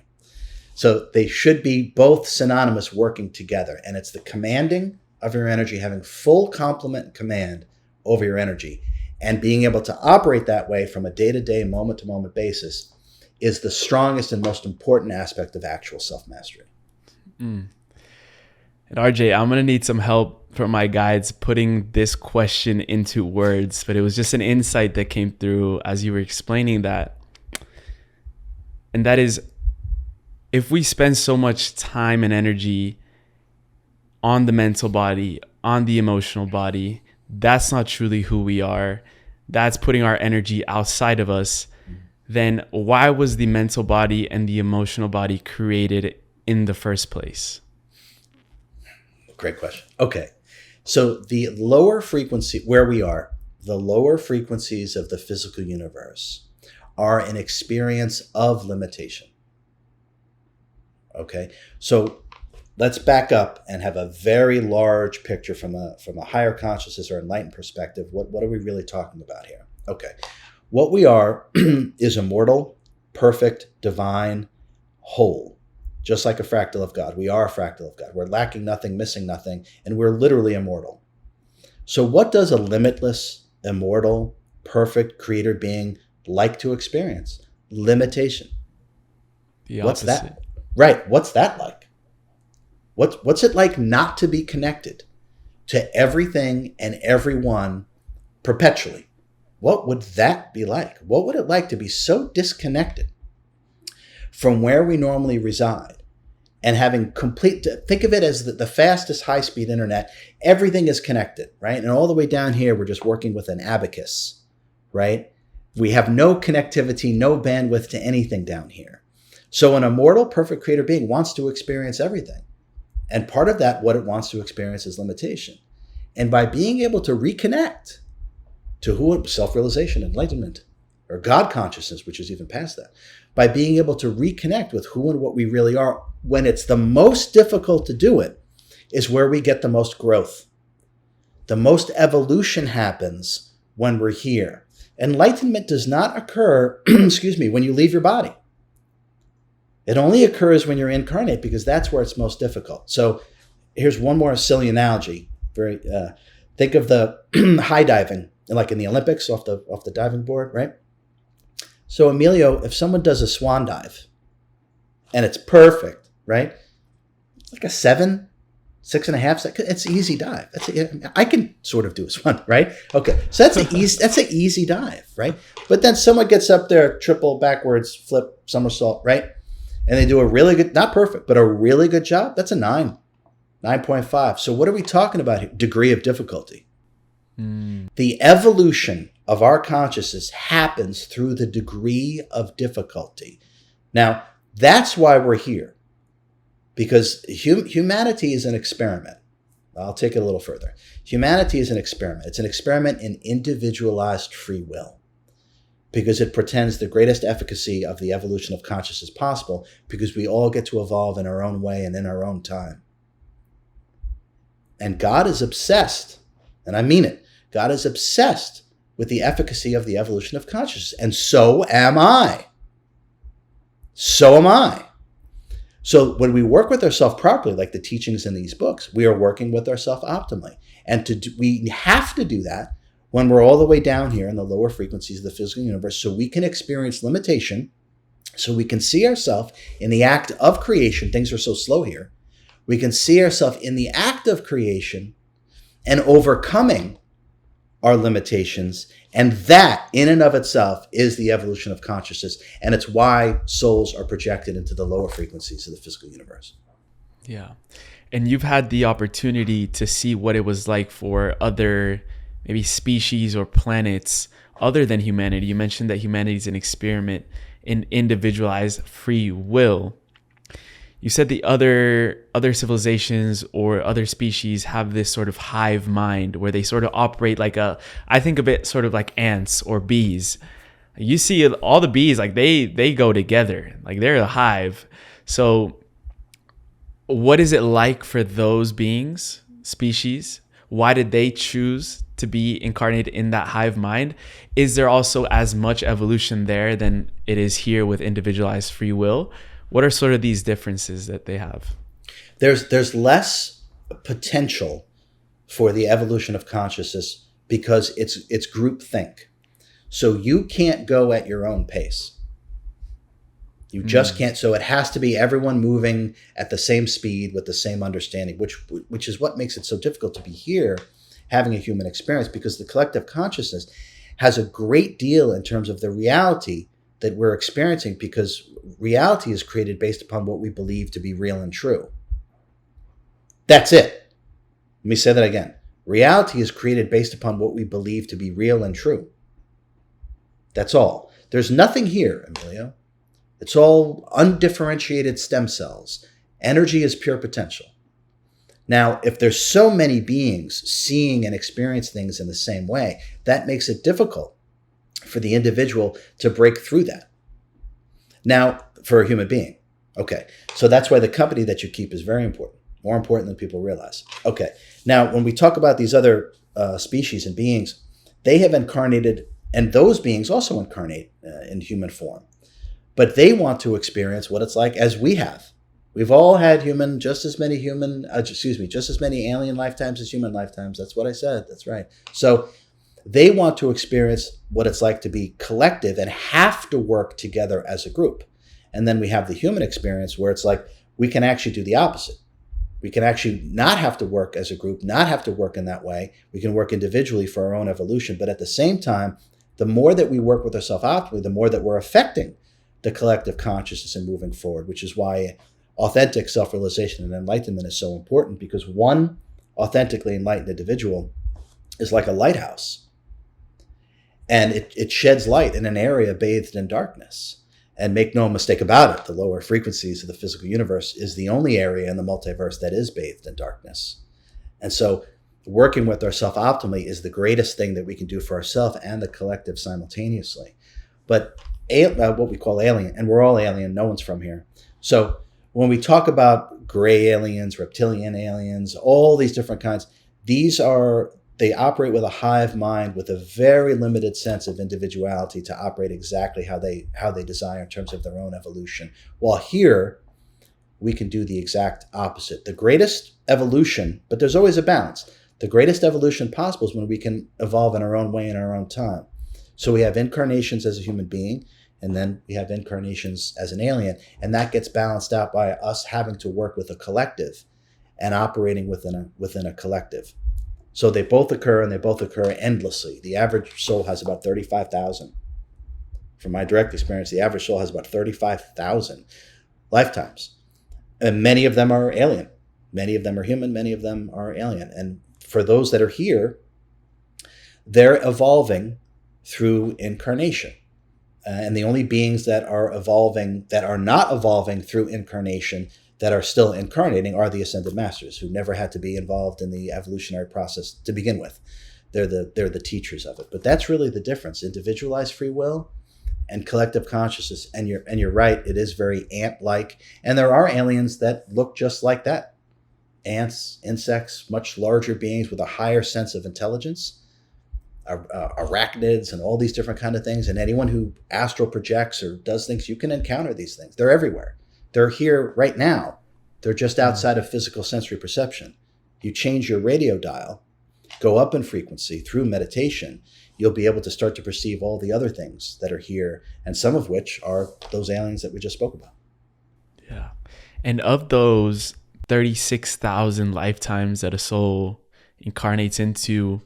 So they should be both synonymous, working together. And it's the commanding of your energy, having full complement and command over your energy, and being able to operate that way from a day-to-day, moment-to-moment basis is the strongest and most important aspect of actual self-mastery. And RJ, I'm going to need some help from my guides putting this question into words, but it was just an insight that came through as you were explaining that. And that is, if we spend so much time and energy on the mental body, on the emotional body, that's not truly who we are. That's putting our energy outside of us. Then why was the mental body and the emotional body created in the first place? Great question. Okay. So the lower frequency, where we are, the lower frequencies of the physical universe are an experience of limitation. Okay. So let's back up and have a very large picture from a higher consciousness or enlightened perspective. What are we really talking about here? Okay. What we are is immortal, perfect, divine, whole. just like a fractal of God. We are a fractal of God. We're lacking nothing, missing nothing, and we're literally immortal. So what does a limitless, immortal, perfect creator being like to experience? Limitation. The What's opposite. that? Right. What's that like? What's it like not to be connected to everything and everyone perpetually? What would that be like? What would it like to be so disconnected from where we normally reside and having complete, think of it as the fastest high-speed internet. Everything is connected, right? And all the way down here, we're just working with an abacus, right? We have no connectivity, no bandwidth to anything down here. So an immortal, perfect creator being wants to experience everything. And part of that, what it wants to experience is limitation. And by being able to reconnect to who, self-realization, enlightenment, or God consciousness, which is even past that, by being able to reconnect with who and what we really are, when it's the most difficult to do it, is where we get the most growth. The most evolution happens when we're here. Enlightenment does not occur, when you leave your body. It only occurs when you're incarnate, because that's where it's most difficult. So here's one more silly analogy. Think of the high diving, like in the Olympics, off the diving board, right? So Emilio, if someone does a swan dive and it's perfect, right? It's like a 7, 6.5 second. It's an easy dive. I can sort of do a swan, right? Okay, so that's an easy dive, right? But then someone gets up there, triple backwards, flip, somersault, right? And they do a really good, not perfect, but a really good job. That's a 9, 9.5. So what are we talking about here? Degree of difficulty. The evolution of our consciousness happens through the degree of difficulty. Now, that's why we're here. Because humanity is an experiment. I'll take it a little further. Humanity is an experiment. It's an experiment in individualized free will. Because it pretends the greatest efficacy of the evolution of consciousness possible, because we all get to evolve in our own way and in our own time. And God is obsessed, and I mean it, God is obsessed with the efficacy of the evolution of consciousness. And so am I. So am I. So when we work with ourselves properly, like the teachings in these books, we are working with ourselves optimally. And we have to do that when we're all the way down here in the lower frequencies of the physical universe, so we can experience limitation, so we can see ourselves in the act of creation. Things are so slow here. We can see ourselves in the act of creation and overcoming our limitations. And that, in and of itself, is the evolution of consciousness. And it's why souls are projected into the lower frequencies of the physical universe. Yeah. And you've had the opportunity to see what it was like for other maybe species or planets other than humanity. You mentioned that humanity is an experiment in individualized free will. You said the other civilizations or other species have this sort of hive mind where they sort of operate like I think of it sort of like ants or bees. You see all the bees, like they go together, like they're a hive. So what is it like for those beings, species? Why did they choose to be incarnated in that hive mind? Is there also as much evolution there than it is here with individualized free will? What are sort of these differences that they have? There's less potential for the evolution of consciousness because it's groupthink. So you can't go at your own pace. You just can't. So it has to be everyone moving at the same speed with the same understanding, which is what makes it so difficult to be here having a human experience, because the collective consciousness has a great deal in terms of the reality that we're experiencing, because reality is created based upon what we believe to be real and true. That's it. Let me say that again. Reality is created based upon what we believe to be real and true. That's all. There's nothing here, Emilio. It's all undifferentiated stem cells. Energy is pure potential. Now, if there's so many beings seeing and experience things in the same way, that makes it difficult for the individual to break through that. Now, for a human being. Okay, so that's why the company that you keep is very important. More important than people realize. Okay, now when we talk about these other species and beings, they have incarnated, and those beings also incarnate in human form. But they want to experience what it's like as we have. We've all had just as many alien lifetimes as human lifetimes. That's what I said. That's right. So they want to experience what it's like to be collective and have to work together as a group. And then we have the human experience where it's like we can actually do the opposite. We can actually not have to work as a group, not have to work in that way. We can work individually for our own evolution. But at the same time, the more that we work with ourselves optimally, the more that we're affecting the collective consciousness and moving forward, which is why authentic self-realization and enlightenment is so important, because one authentically enlightened individual is like a lighthouse. And it sheds light in an area bathed in darkness. And make no mistake about it, the lower frequencies of the physical universe is the only area in the multiverse that is bathed in darkness. And so working with ourselves optimally is the greatest thing that we can do for ourselves and the collective simultaneously. But what we call alien, and we're all alien, no one's from here. So when we talk about gray aliens, reptilian aliens, all these different kinds, they operate with a hive mind with a very limited sense of individuality to operate exactly how they desire in terms of their own evolution. While here, we can do the exact opposite. The greatest evolution, but there's always a balance. The greatest evolution possible is when we can evolve in our own way in our own time. So we have incarnations as a human being, and then we have incarnations as an alien, and that gets balanced out by us having to work with a collective and operating within a collective. So they both occur, and they both occur endlessly. The average soul has about 35,000. From my direct experience, the average soul has about 35,000 lifetimes. And many of them are alien. Many of them are human. Many of them are alien. And for those that are here, they're evolving through incarnation. And the only beings that are evolving, that are not evolving through incarnation, that are still incarnating, are the ascended masters, who never had to be involved in the evolutionary process to begin with. They're the teachers of it. But that's really the difference: individualized free will and collective consciousness. And you're right, it is very ant-like. And there are aliens that look just like that. Ants, insects, much larger beings with a higher sense of intelligence, arachnids, and all these different kind of things. And anyone who astral projects or does things, you can encounter these things. They're everywhere. They're here right now. They're just outside of physical sensory perception. You change your radio dial, go up in frequency through meditation, you'll be able to start to perceive all the other things that are here, and some of which are those aliens that we just spoke about. Yeah. And of those 36,000 lifetimes that a soul incarnates into,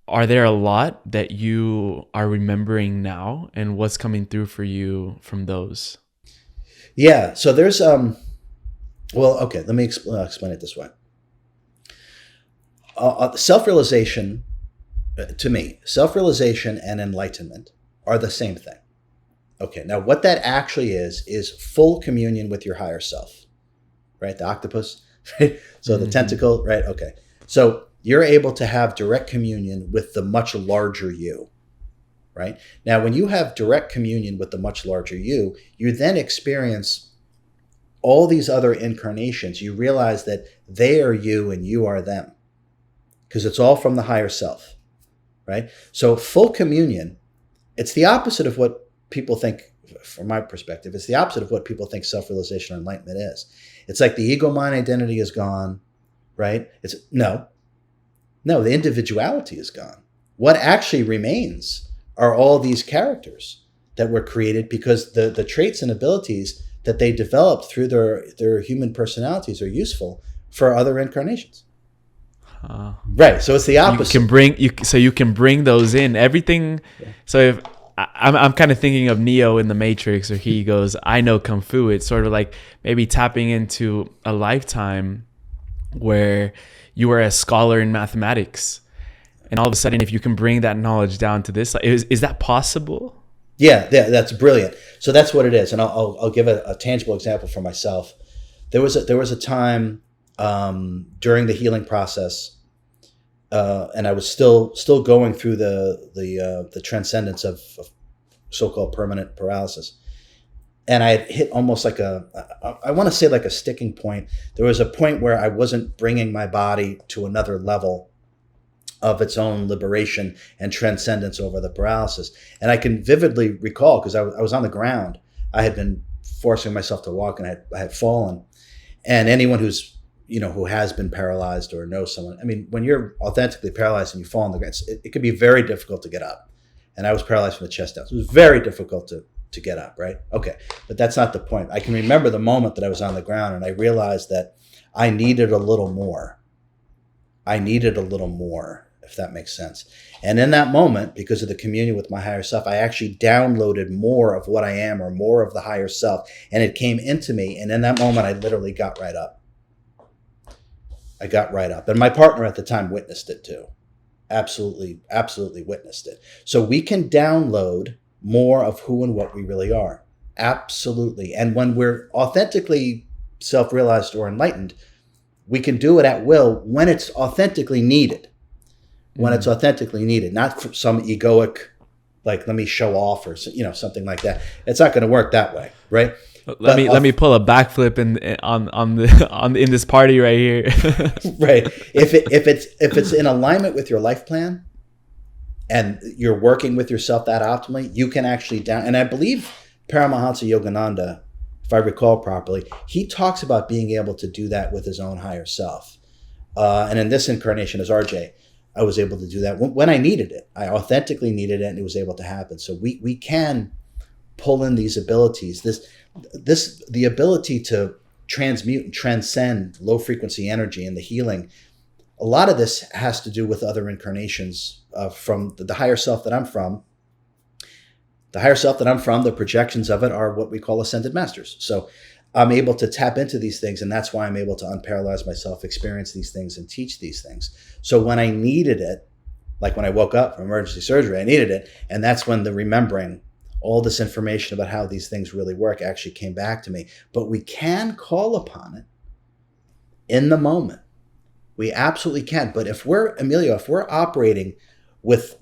are there a lot that you are remembering now, and what's coming through for you from those? Yeah, so there's let me explain it this way. Self-realization, to me, self-realization and enlightenment are the same thing. Okay, now what that actually is full communion with your higher self, right? The octopus, right? So the tentacle, right? Okay, so you're able to have direct communion with the much larger you. Right? Now, when you have direct communion with the much larger you then experience all these other incarnations. You realize that they are you and you are them, because it's all from the higher self, right? So full communion, it's the opposite of what people think, from my perspective, it's the opposite of what people think self-realization or enlightenment is. It's like the ego mind identity is gone, right? No, the individuality is gone. What actually remains are all these characters that were created because the traits and abilities that they developed through their human personalities are useful for other incarnations. Right. So it's the opposite. You can bring those in. Everything. Yeah. So if I'm kind of thinking of Neo in the Matrix, or he goes, I know Kung Fu. It's sort of like maybe tapping into a lifetime where you were a scholar in mathematics. And all of a sudden, if you can bring that knowledge down to this, is that possible? Yeah, that's brilliant. So that's what it is. And I'll give a tangible example for myself. There was a time during the healing process, and I was still going through the transcendence of so-called permanent paralysis. And I had hit almost like I want to say like a sticking point. There was a point where I wasn't bringing my body to another level of its own liberation and transcendence over the paralysis. And I can vividly recall, because I was on the ground, I had been forcing myself to walk, and I had fallen. And anyone who's, who has been paralyzed or knows someone, I mean, when you're authentically paralyzed and you fall on the ground, it can be very difficult to get up. And I was paralyzed from the chest down. So it was very difficult to get up, right? Okay, but that's not the point. I can remember the moment that I was on the ground and I realized that I needed a little more. If that makes sense. And in that moment, because of the communion with my higher self, I actually downloaded more of what I am, or more of the higher self, and it came into me. And in that moment, I literally got right up. And my partner at the time witnessed it too. Absolutely witnessed it. So we can download more of who and what we really are. Absolutely. And when we're authentically self-realized or enlightened, we can do it at will when it's authentically needed. Not for some egoic, like, let me show off or something like that. It's not going to work that way, right? Let me pull a backflip in this party right here. Right. If it's in alignment with your life plan, and you're working with yourself that optimally, you can actually and I believe Paramahansa Yogananda, if I recall properly, he talks about being able to do that with his own higher self. And in this incarnation as RJ, I was able to do that when I needed it. I authentically needed it, and it was able to happen. So we can pull in these abilities. The ability to transmute and transcend low frequency energy and the healing. A lot of this has to do with other incarnations from the higher self that I'm from. The higher self that I'm from, the projections of it are what we call ascended masters. So I'm able to tap into these things, and that's why I'm able to unparalyze myself, experience these things, and teach these things. So when I needed it, like when I woke up from emergency surgery, I needed it, and that's when the remembering all this information about how these things really work actually came back to me. But we can call upon it in the moment. We absolutely can. But if we're operating with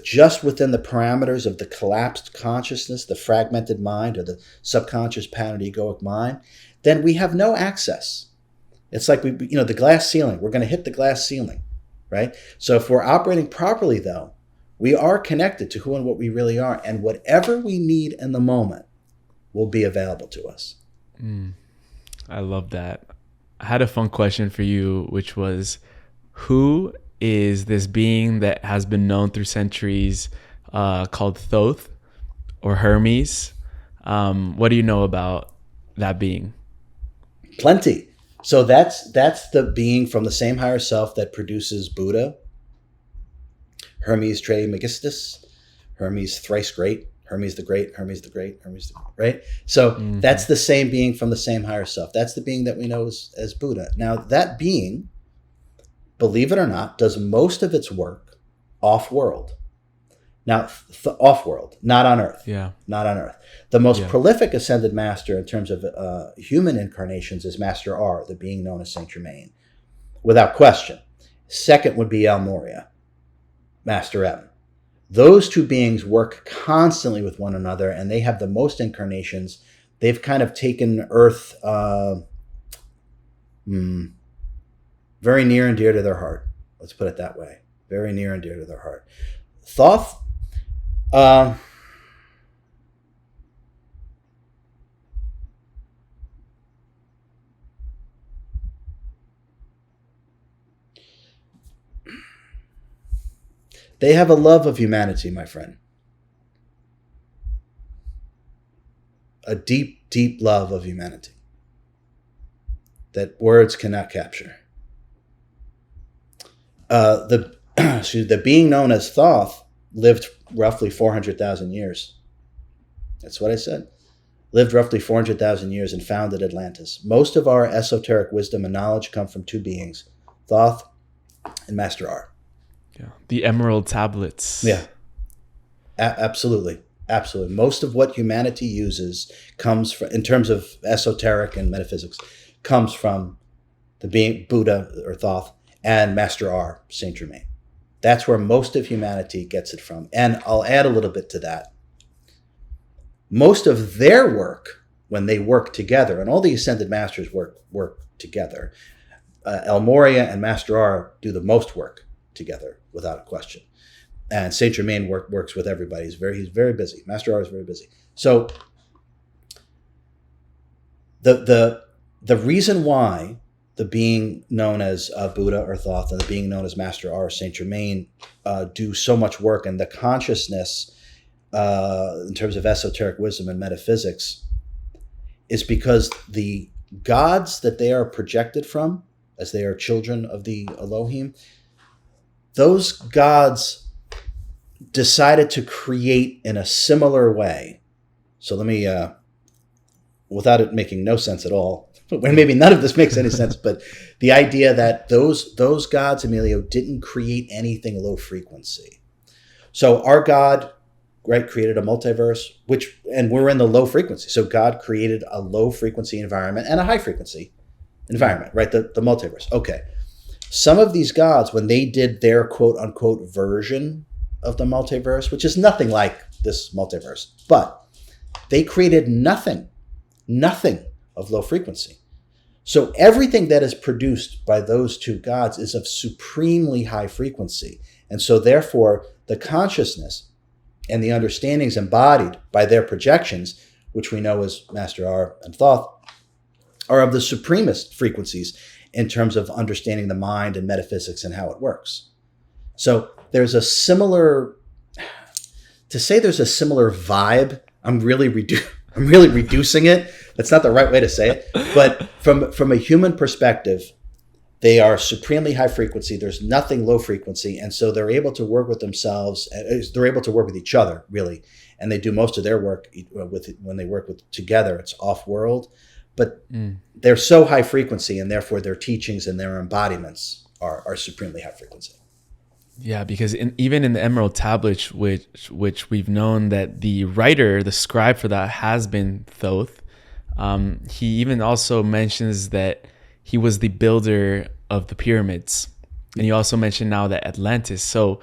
just within the parameters of the collapsed consciousness, the fragmented mind, or the subconscious patterned egoic mind, then we have no access. It's like the glass ceiling. We're going to hit the glass ceiling, right? So if we're operating properly, though, we are connected to who and what we really are, and whatever we need in the moment will be available to us. I love that. I had a fun question for you, which was, who is this being that has been known through centuries called Thoth or Hermes? What do you know about that being? Plenty. So that's the being from the same higher self that produces Buddha, Hermes Trismegistus, Hermes thrice great, Hermes the Great, right? So that's the same being from the same higher self. That's the being that we know as Buddha. Now that being, believe it or not, does most of its work off-world. Now, off-world, not on Earth. Yeah. Not on Earth. The most prolific ascended master in terms of human incarnations is Master R, the being known as Saint Germain, without question. Second would be El Moria, Master M. Those two beings work constantly with one another, and they have the most incarnations. They've kind of taken Earth very near and dear to their heart. Let's put it that way. Very near and dear to their heart. Thoth, they have a love of humanity, my friend. A deep, deep love of humanity that words cannot capture. The being known as Thoth lived roughly 400,000 years. That's what I said. Lived roughly 400,000 years and founded Atlantis. Most of our esoteric wisdom and knowledge come from two beings, Thoth and Master R. Yeah. The Emerald Tablets. Yeah. Absolutely. Absolutely. Most of what humanity uses comes from, in terms of esoteric and metaphysics, comes from the being Buddha or Thoth and Master R, Saint Germain. That's where most of humanity gets it from. And I'll add a little bit to that. Most of their work, when they work together, and all the ascended masters work together, El Moria and Master R do the most work together, without a question. And Saint Germain works with everybody. He's very busy. Master R is very busy. So The reason why the being known as Buddha or Thoth and the being known as Master R, Saint Germain, do so much work, and the consciousness in terms of esoteric wisdom and metaphysics is because the gods that they are projected from, as they are children of the Elohim, those gods decided to create in a similar way. So let me, without it making no sense at all, when maybe none of this makes any sense, but the idea that those gods, Emilio, didn't create anything low frequency. So our God, right, created a multiverse, and we're in the low frequency. So God created a low frequency environment and a high frequency environment, right? The multiverse. Okay. Some of these gods, when they did their quote unquote version of the multiverse, which is nothing like this multiverse, but they created nothing of low frequency. So everything that is produced by those two gods is of supremely high frequency. And so therefore the consciousness and the understandings embodied by their projections, which we know as Master R and Thoth, are of the supremest frequencies in terms of understanding the mind and metaphysics and how it works. So there's a similar, to say there's a similar vibe, I'm really reducing it. That's not the right way to say it. But from a human perspective, they are supremely high frequency. There's nothing low frequency. And so they're able to work with themselves. They're able to work with each other, really. And they do most of their work when they work together. It's off-world. But they're so high frequency, and therefore their teachings and their embodiments are supremely high frequency. Yeah, because even in the Emerald Tablets, which we've known that the writer, the scribe for that has been Thoth. He even also mentions that he was the builder of the pyramids. And you also mentioned now that Atlantis. So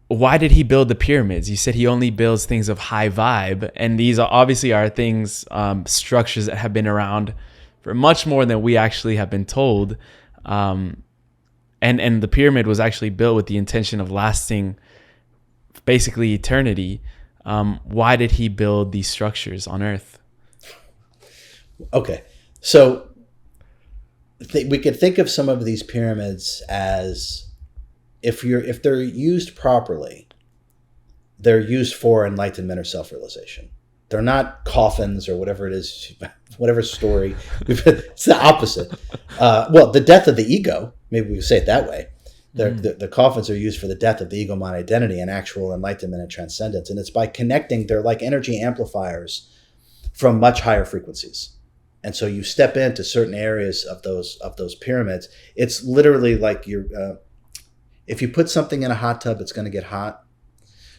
why did he build the pyramids? You said he only builds things of high vibe. And these obviously are things, structures that have been around for much more than we actually have been told. And the pyramid was actually built with the intention of lasting basically eternity. Why did he build these structures on Earth? Okay. So we could think of some of these pyramids as, if they're used properly, they're used for enlightenment or self-realization. They're not coffins or whatever it is, whatever story. It's the opposite. Well, the death of the ego, maybe we could say it that way. The coffins are used for the death of the ego mind identity and actual enlightenment and transcendence. And it's by connecting, they're like energy amplifiers from much higher frequencies. And so you step into certain areas of those pyramids. It's literally like if you put something in a hot tub, it's going to get hot.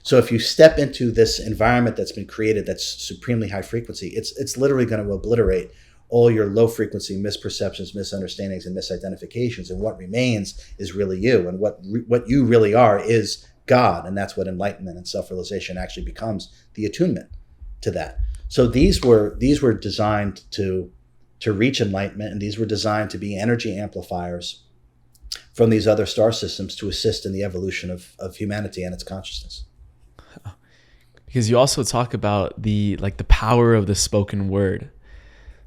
So if you step into this environment that's been created that's supremely high frequency, it's literally going to obliterate all your low frequency misperceptions, misunderstandings, and misidentifications. And what remains is really you. And what you really are is God. And that's what enlightenment and self-realization actually becomes, the attunement to that. So these were designed to reach enlightenment, and these were designed to be energy amplifiers from these other star systems to assist in the evolution of humanity and its consciousness. Because you also talk about the power of the spoken word.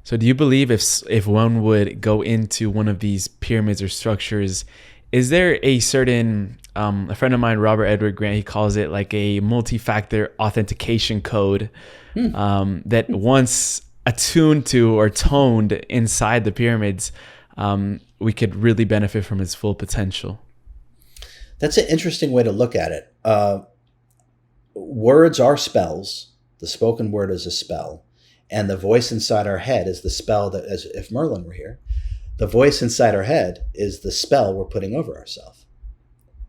So do you believe if one would go into one of these pyramids or structures, is there a certain, a friend of mine, Robert Edward Grant, he calls it like a multi-factor authentication code that once attuned to or toned inside the pyramids, we could really benefit from its full potential? That's an interesting way to look at it. Words are spells. The spoken word is a spell. And the voice inside our head is the spell that, as if Merlin were here, the voice inside our head is the spell we're putting over ourselves.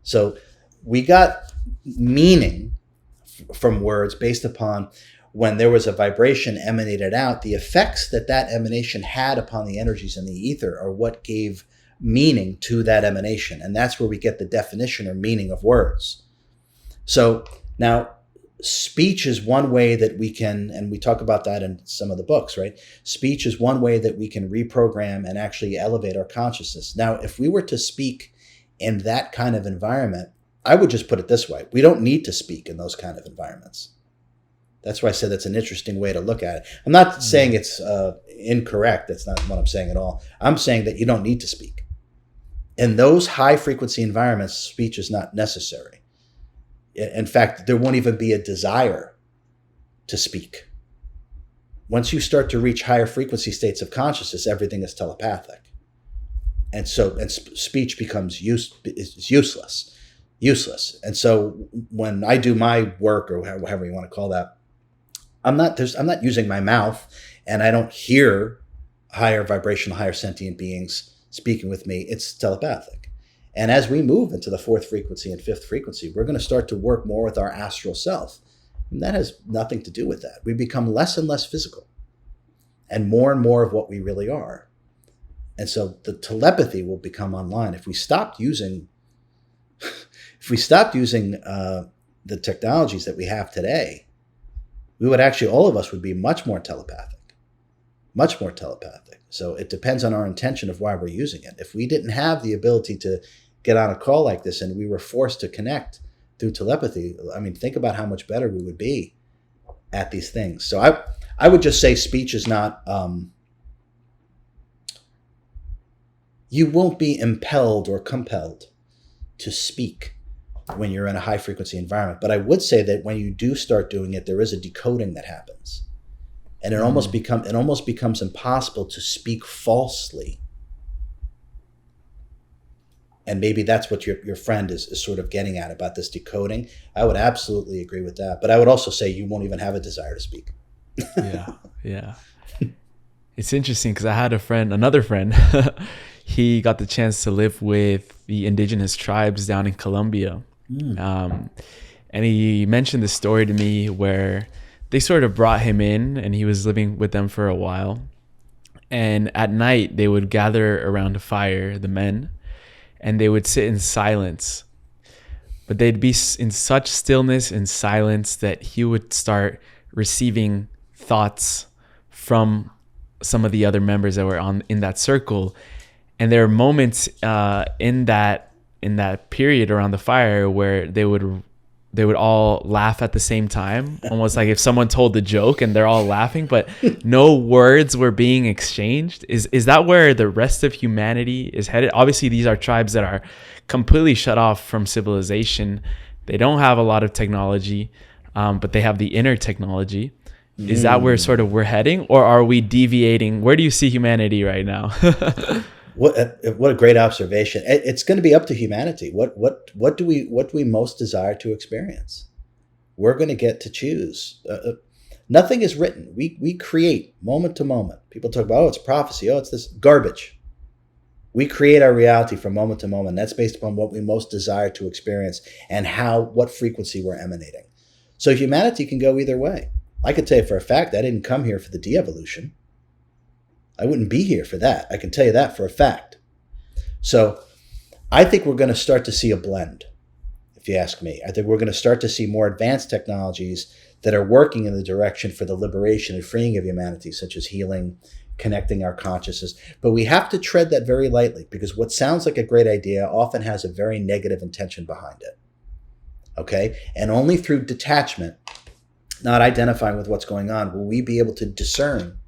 So we got meaning from words based upon when there was a vibration emanated out, the effects that emanation had upon the energies in the ether are what gave meaning to that emanation. And that's where we get the definition or meaning of words. So now speech is one way that we can, and we talk about that in some of the books, right? Speech is one way that we can reprogram and actually elevate our consciousness. Now, if we were to speak in that kind of environment, I would just put it this way. We don't need to speak in those kind of environments. That's why I said that's an interesting way to look at it. I'm not saying it's incorrect. That's not what I'm saying at all. I'm saying that you don't need to speak. In those high frequency environments, speech is not necessary. In fact, there won't even be a desire to speak. Once you start to reach higher frequency states of consciousness, everything is telepathic. And speech becomes useless. And so when I do my work, or however you want to call that, I'm not using my mouth, and I don't hear higher vibrational, higher sentient beings speaking with me. It's telepathic. And as we move into the fourth frequency and fifth frequency, we're going to start to work more with our astral self. And that has nothing to do with that. We become less and less physical and more of what we really are. And so the telepathy will become online. If we stopped using the technologies that we have today, we would actually, all of us would be much more telepathic. So it depends on our intention of why we're using it. If we didn't have the ability to get on a call like this and we were forced to connect through telepathy, I mean, think about how much better we would be at these things. So I would just say speech is not, you won't be impelled or compelled to speak when you're in a high frequency environment. But I would say that when you do start doing it, there is a decoding that happens. And it almost becomes impossible to speak falsely. And maybe that's what your friend is sort of getting at about this decoding. I would absolutely agree with that. But I would also say you won't even have a desire to speak. Yeah. It's interesting because I had another friend, he got the chance to live with the indigenous tribes down in Colombia. And he mentioned this story to me where they sort of brought him in and he was living with them for a while. And at night they would gather around a fire, the men, and they would sit in silence. But they'd be in such stillness and silence that he would start receiving thoughts from some of the other members that were in that circle. And there are moments in that period around the fire where they would all laugh at the same time, almost like if someone told the joke and they're all laughing, but no words were being exchanged. Is that where the rest of humanity is headed? Obviously, these are tribes that are completely shut off from civilization. They don't have a lot of technology, but they have the inner technology. Is that where sort of we're heading, or are we deviating? Where do you see humanity right now? What a great observation. It's going to be up to humanity. What do we most desire to experience? We're going to get to choose. Nothing is written. We create moment to moment. People talk about, it's prophecy. It's this garbage. We create our reality from moment to moment. That's based upon what we most desire to experience and what frequency we're emanating. So humanity can go either way. I could tell you for a fact I didn't come here for the de-evolution. I wouldn't be here for that. I can tell you that for a fact. So I think we're going to start to see a blend, if you ask me. I think we're going to start to see more advanced technologies that are working in the direction for the liberation and freeing of humanity, such as healing, connecting our consciousness. But we have to tread that very lightly, because what sounds like a great idea often has a very negative intention behind it. Okay? And only through detachment, not identifying with what's going on, will we be able to discern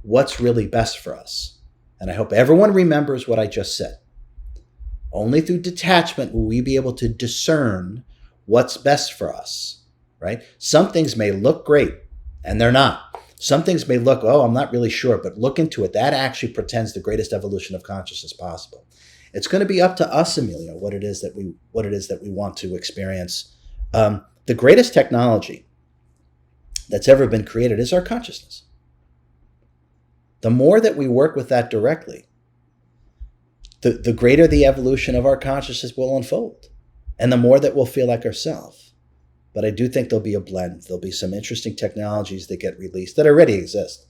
what's really best for us. And I hope everyone remembers what I just said. Only through detachment will we be able to discern what's best for us, right? Some things may look great, and they're not. Some things may look, I'm not really sure, but look into it. That actually portends the greatest evolution of consciousness possible. It's going to be up to us, Emilio, what it is that we want to experience. The greatest technology that's ever been created is our consciousness. The more that we work with that directly, the greater the evolution of our consciousness will unfold, and the more that we'll feel like ourselves. But I do think there'll be a blend. There'll be some interesting technologies that get released that already exist,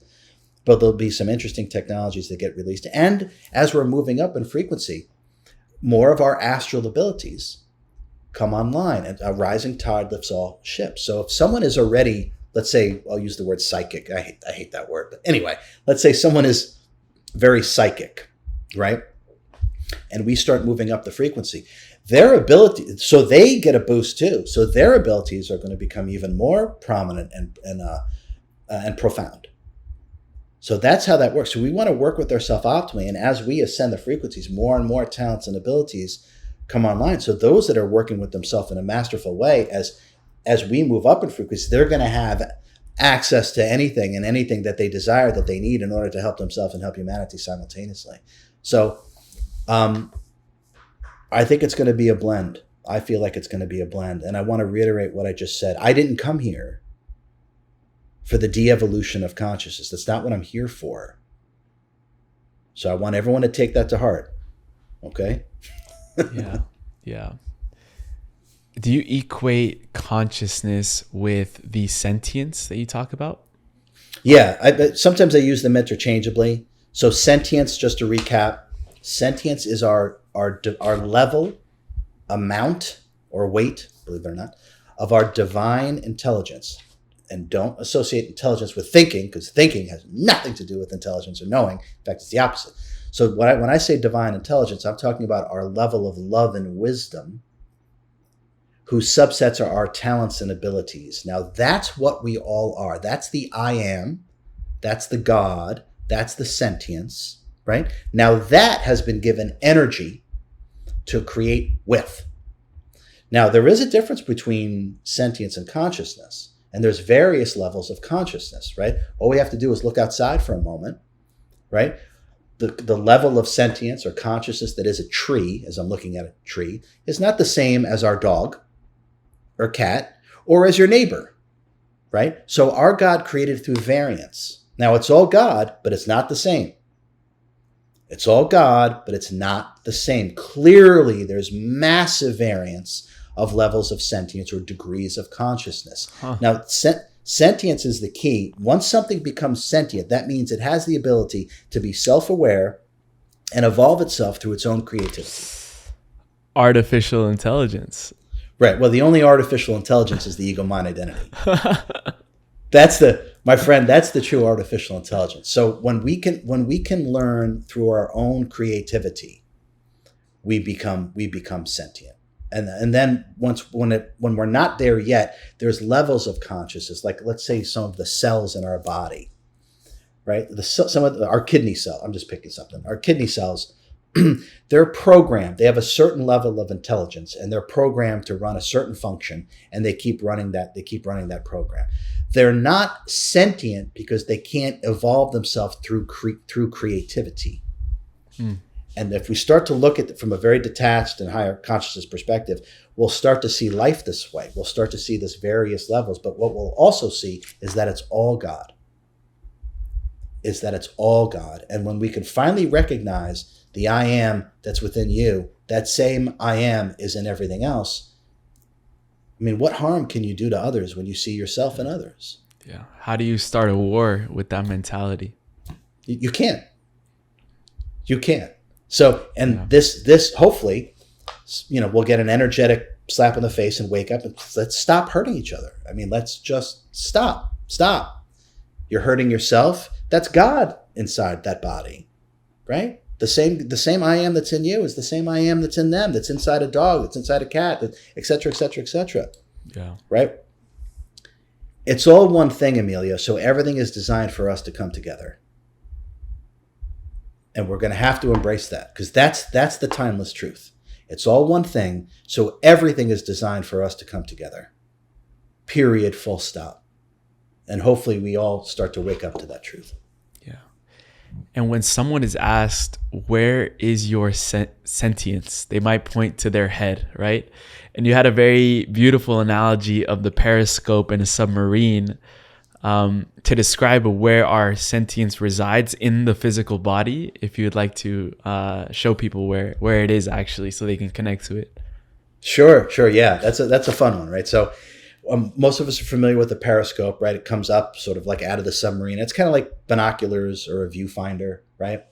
but there'll be some interesting technologies that get released. And as we're moving up in frequency, more of our astral abilities come online, and a rising tide lifts all ships. So if someone is already, let's say, I'll use the word psychic. I hate that word. But anyway, let's say someone is very psychic, right? And we start moving up the frequency. their ability, so they get a boost too. So their abilities are going to become even more prominent and profound. So that's how that works. So we want to work with ourselves optimally. And as we ascend the frequencies, more and more talents and abilities come online. So those that are working with themselves in a masterful way, as we move up in frequency, they're going to have access to anything and anything that they desire, that they need in order to help themselves and help humanity simultaneously. So I think it's going to be a blend. I feel like it's going to be a blend. And I want to reiterate what I just said. I didn't come here for the de-evolution of consciousness. That's not what I'm here for. So I want everyone to take that to heart. Okay? Yeah. Yeah. Do you equate consciousness with the sentience that you talk about? Yeah. Sometimes I use them interchangeably. So sentience, just to recap, sentience is our level, amount, or weight, believe it or not, of our divine intelligence. And don't associate intelligence with thinking, because thinking has nothing to do with intelligence or knowing. In fact, it's the opposite. So when I say divine intelligence, I'm talking about our level of love and wisdom, whose subsets are our talents and abilities. Now, that's what we all are. That's the I am. That's the God. That's the sentience, right? Now, that has been given energy to create with. Now, there is a difference between sentience and consciousness. And there's various levels of consciousness, right? All we have to do is look outside for a moment, right? The level of sentience or consciousness that is a tree, as I'm looking at a tree, is not the same as our dog or cat or as your neighbor, right? So our God created through variance. Now, it's all God, but it's not the same. It's all God, but it's not the same. Clearly, there's massive variance of levels of sentience or degrees of consciousness. Now, sentience is the key. Once something becomes sentient, that means it has the ability to be self-aware and evolve itself through its own creativity. Artificial intelligence. Right. Well, the only artificial intelligence is the ego-mind identity. My friend, that's the true artificial intelligence. So when we can learn through our own creativity, we become sentient. And then when we're not there yet, there's levels of consciousness. Like, let's say some of the cells in our body, right? Some of our kidney cell. I'm just picking something. Our kidney cells, they're programmed. They have a certain level of intelligence, and they're programmed to run a certain function, and they keep running that. They keep running that program. They're not sentient because they can't evolve themselves through creativity. And if we start to look at it from a very detached and higher consciousness perspective, we'll start to see life this way. We'll start to see this various levels. But what we'll also see is that it's all God. And when we can finally recognize the I am that's within you, that same I am is in everything else. I mean, what harm can you do to others when you see yourself in others? Yeah. How do you start a war with that mentality? You can't. You can't. So, and this hopefully, we'll get an energetic slap in the face and wake up and let's stop hurting each other. I mean, let's just stop. You're hurting yourself. That's God inside that body, right? The same I am that's in you is the same I am that's in them, that's inside a dog, that's inside a cat, et cetera, et cetera, et cetera. Yeah. Right? It's all one thing, Emilio. So everything is designed for us to come together. And we're going to have to embrace that, because that's the timeless truth. It's all one thing. So everything is designed for us to come together. Period. Full stop. And hopefully we all start to wake up to that truth. Yeah. And when someone is asked, where is your sentience? They might point to their head, right? And you had a very beautiful analogy of the periscope in a submarine to describe where our sentience resides in the physical body. If you would like to show people where it is actually, so they can connect to it. Sure. Yeah, that's a fun one, right? So most of us are familiar with the periscope, right? It comes up sort of like out of the submarine. It's kind of like binoculars or a viewfinder, right?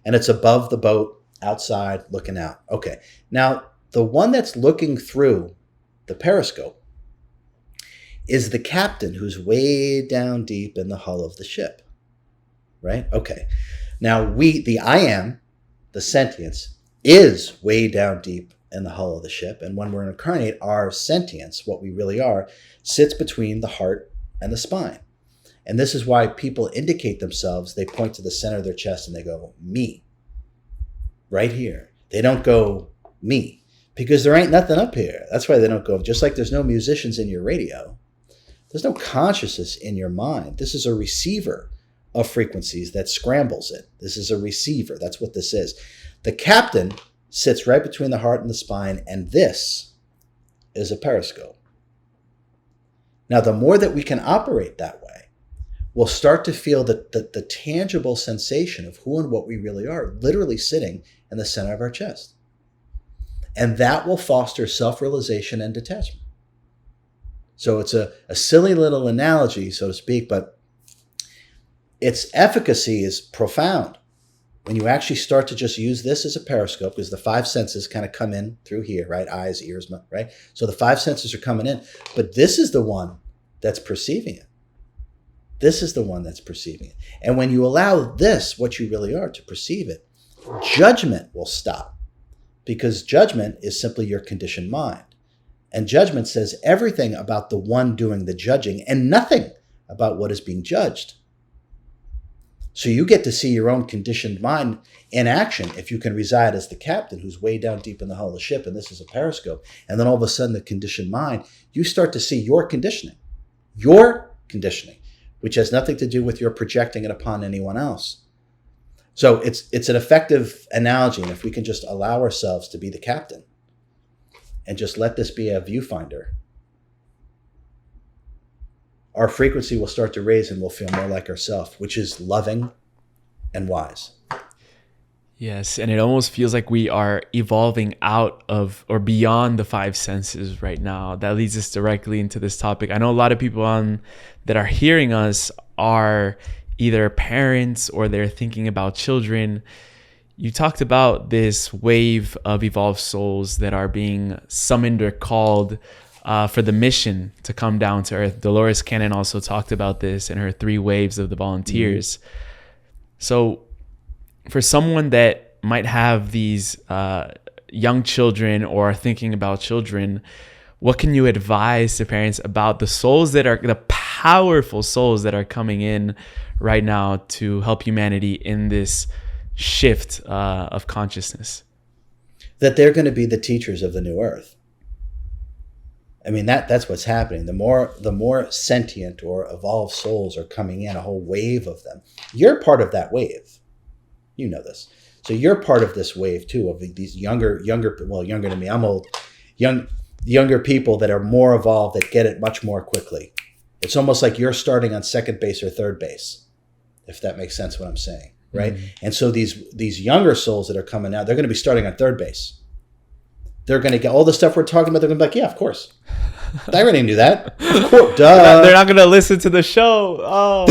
And it's above the boat, outside, looking out. Okay. Now, the one that's looking through the periscope is the captain, who's way down deep in the hull of the ship, right? Okay. Now, the I am, the sentience, is way down deep in the hull of the ship. And when we're incarnate, our sentience, what we really are, sits between the heart and the spine. And this is why people indicate themselves. They point to the center of their chest and they go, me, right here. They don't go, me, because there ain't nothing up here. That's why they don't go, just like there's no musicians in your radio. There's no consciousness in your mind. This is a receiver of frequencies that scrambles it. This is a receiver. That's what this is. The captain sits right between the heart and the spine, and this is a periscope. Now, the more that we can operate that way, we'll start to feel the tangible sensation of who and what we really are, literally sitting in the center of our chest. And that will foster self-realization and detachment. So it's a silly little analogy, so to speak, but its efficacy is profound. When you actually start to just use this as a periscope, because the five senses kind of come in through here, right? Eyes, ears, right? So the five senses are coming in, but this is the one that's perceiving it. This is the one that's perceiving it. And when you allow this, what you really are, to perceive it, judgment will stop, because judgment is simply your conditioned mind. And judgment says everything about the one doing the judging and nothing about what is being judged. So you get to see your own conditioned mind in action if you can reside as the captain who's way down deep in the hull of the ship, and this is a periscope. And then all of a sudden, the conditioned mind, you start to see your conditioning, which has nothing to do with your projecting it upon anyone else. So it's an effective analogy. And if we can just allow ourselves to be the captain and just let this be a viewfinder, our frequency will start to raise and we'll feel more like ourselves, which is loving and wise. Yes, and it almost feels like we are evolving out of or beyond the five senses right now. That leads us directly into this topic. I know a lot of people that are hearing us are either parents or they're thinking about children. You talked about this wave of evolved souls that are being summoned or called for the mission to come down to Earth. Dolores Cannon also talked about this in her 3 waves of the volunteers. Mm-hmm. So for someone that might have these young children or are thinking about children, what can you advise to parents about the souls that are the powerful souls that are coming in right now to help humanity in this shift of consciousness? That they're going to be the teachers of the new Earth. I mean, that's what's happening. The more sentient or evolved souls are coming in, a whole wave of them. You're part of that wave. You know this. So you're part of this wave too, of these younger than me. I'm old. Younger people that are more evolved, that get it much more quickly. It's almost like you're starting on second base or third base, if that makes sense what I'm saying, right? Mm-hmm. And so these younger souls that are coming out, they're going to be starting on third base. They're going to get all the stuff we're talking about. They're going to be like, yeah, of course. I already knew that. Of course, duh. They're not going to listen to the show. Oh.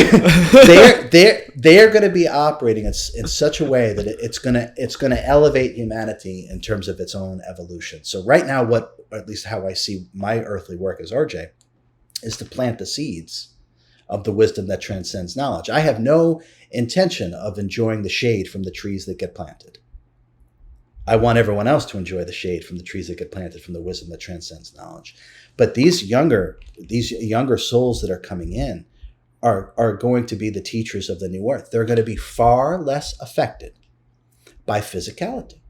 they're going to be operating in such a way that it's going to elevate humanity in terms of its own evolution. So right now, or at least how I see my earthly work as RJ, is to plant the seeds of the wisdom that transcends knowledge. I have no intention of enjoying the shade from the trees that get planted. I want everyone else to enjoy the shade from the trees that get planted from the wisdom that transcends knowledge. But these younger souls that are coming in are going to be the teachers of the new Earth. They're going to be far less affected by physicality.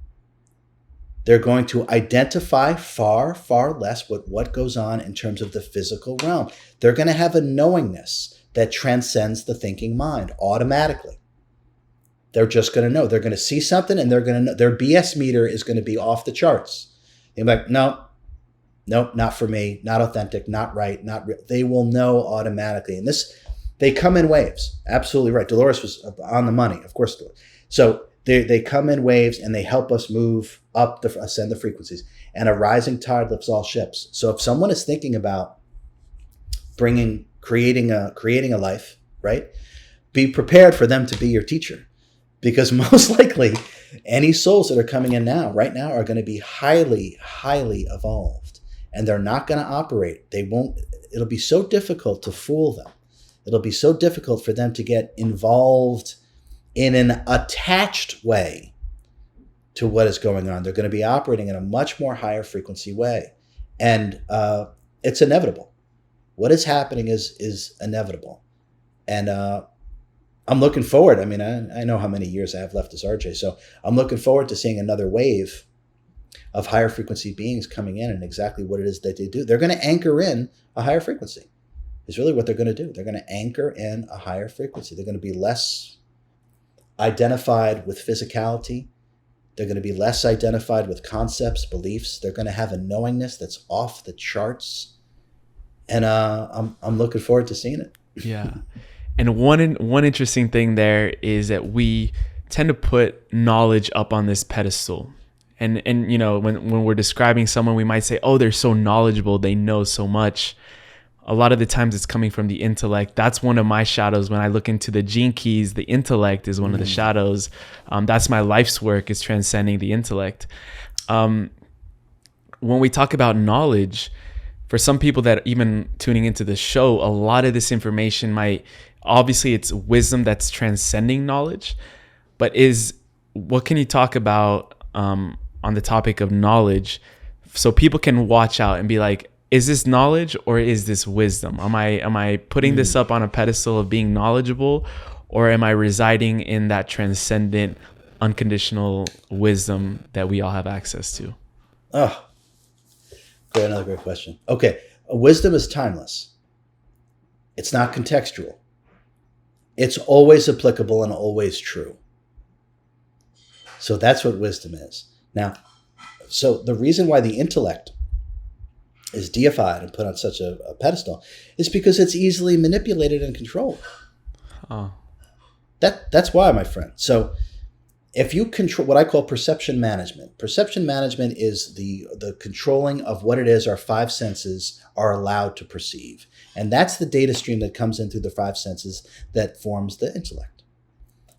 They're going to identify far, far less with what goes on in terms of the physical realm. They're going to have a knowingness that transcends the thinking mind automatically. They're just going to know. They're going to see something and they're going to know. Their BS meter is going to be off the charts. They're like, no, not for me, not authentic, not right, not real. They will know automatically. And they come in waves. Absolutely right. Dolores was on the money, of course. So they come in waves and they help us move up, ascend the frequencies. And a rising tide lifts all ships. So if someone is thinking about creating a life, right? Be prepared for them to be your teacher. Because most likely, any souls that are coming in right now are going to be highly, highly evolved. And they're not going to operate. It'll be so difficult to fool them. It'll be so difficult for them to get involved in an attached way to what is going on. They're going to be operating in a much more higher frequency way. And it's inevitable. What is happening is inevitable. And I'm looking forward. I mean, I know how many years I have left as RJ, so I'm looking forward to seeing another wave of higher frequency beings coming in and exactly what it is that they do. They're going to anchor in a higher frequency is really what they're going to do. They're going to anchor in a higher frequency. They're going to be less identified with physicality. They're going to be less identified with concepts, beliefs. They're going to have a knowingness that's off the charts. And I'm looking forward to seeing it. Yeah. And one interesting thing there is that we tend to put knowledge up on this pedestal. And you know, when we're describing someone, we might say, oh, they're so knowledgeable, they know so much. A lot of the times it's coming from the intellect. That's one of my shadows. When I look into the gene keys, the intellect is one of the shadows. That's my life's work, is transcending the intellect. When we talk about knowledge, for some people that even tuning into the show, a lot of this information might, obviously it's wisdom that's transcending knowledge, but what can you talk about on the topic of knowledge so people can watch out and be like, is this knowledge or is this wisdom? Am I putting this up on a pedestal of being knowledgeable, or am I residing in that transcendent, unconditional wisdom that we all have access to? Oh, another great question. Okay, wisdom is timeless. It's not contextual. It's always applicable and always true. So that's what wisdom is. Now, so the reason why the intellect is deified and put on such a pedestal is because it's easily manipulated and controlled. Oh. That's why, my friend. So if you control what I call perception management is the controlling of what it is our five senses are allowed to perceive. And that's the data stream that comes in through the five senses that forms the intellect.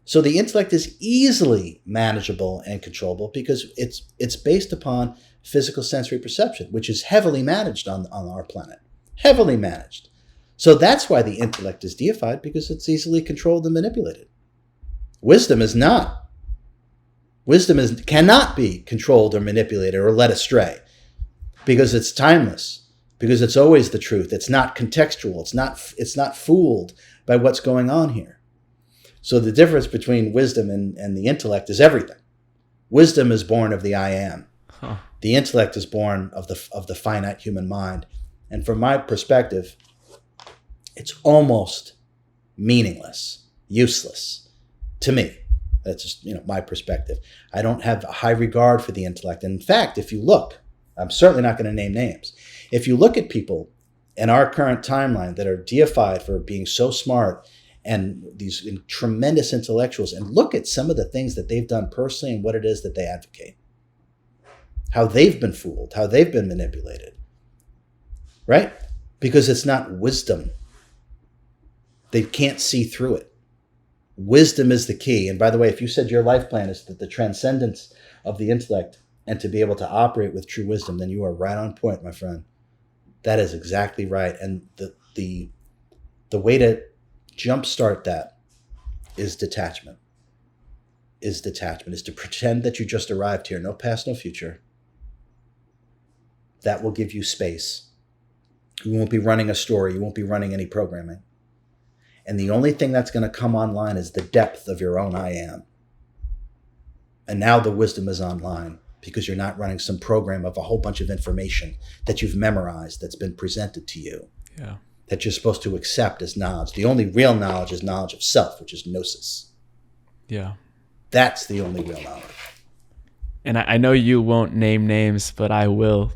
So the intellect is easily manageable and controllable because it's based upon physical sensory perception, which is heavily managed on our planet. Heavily managed. So that's why the intellect is deified, because it's easily controlled and manipulated. Wisdom is not. Wisdom cannot be controlled or manipulated or led astray, because it's timeless, because it's always the truth. It's not contextual. It's not fooled by what's going on here. So the difference between wisdom and the intellect is everything. Wisdom is born of the I am. Huh. The intellect is born of the finite human mind. And from my perspective, it's almost meaningless, useless to me. That's just, my perspective. I don't have a high regard for the intellect. And in fact, if you look, I'm certainly not going to name names. If you look at people in our current timeline that are deified for being so smart and these tremendous intellectuals, and look at some of the things that they've done personally and what it is that they advocate, how they've been fooled, how they've been manipulated, right? Because it's not wisdom. They can't see through it. Wisdom is the key. And by the way, if you said your life plan is that the transcendence of the intellect and to be able to operate with true wisdom, then you are right on point, my friend. That is exactly right. And the way to jumpstart that is detachment. Is to pretend that you just arrived here. No past, no future. That will give you space. You won't be running a story. You won't be running any programming. And the only thing that's going to come online is the depth of your own I am. And now the wisdom is online because you're not running some program of a whole bunch of information that you've memorized that's been presented to you. Yeah. That you're supposed to accept as knowledge. The only real knowledge is knowledge of self, which is gnosis. Yeah. That's the only real knowledge. And I know you won't name names, but I will.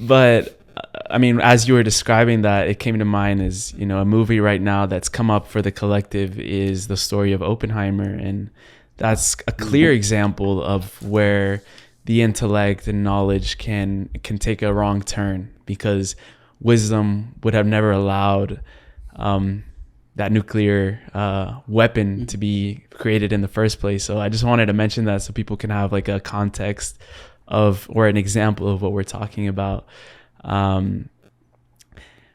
But I mean, as you were describing that, it came to mind as, a movie right now that's come up for the collective is the story of Oppenheimer. And that's a clear example of where the intellect and knowledge can take a wrong turn, because wisdom would have never allowed that nuclear weapon to be created in the first place. So I just wanted to mention that so people can have like a context of, or an example of what we're talking about. But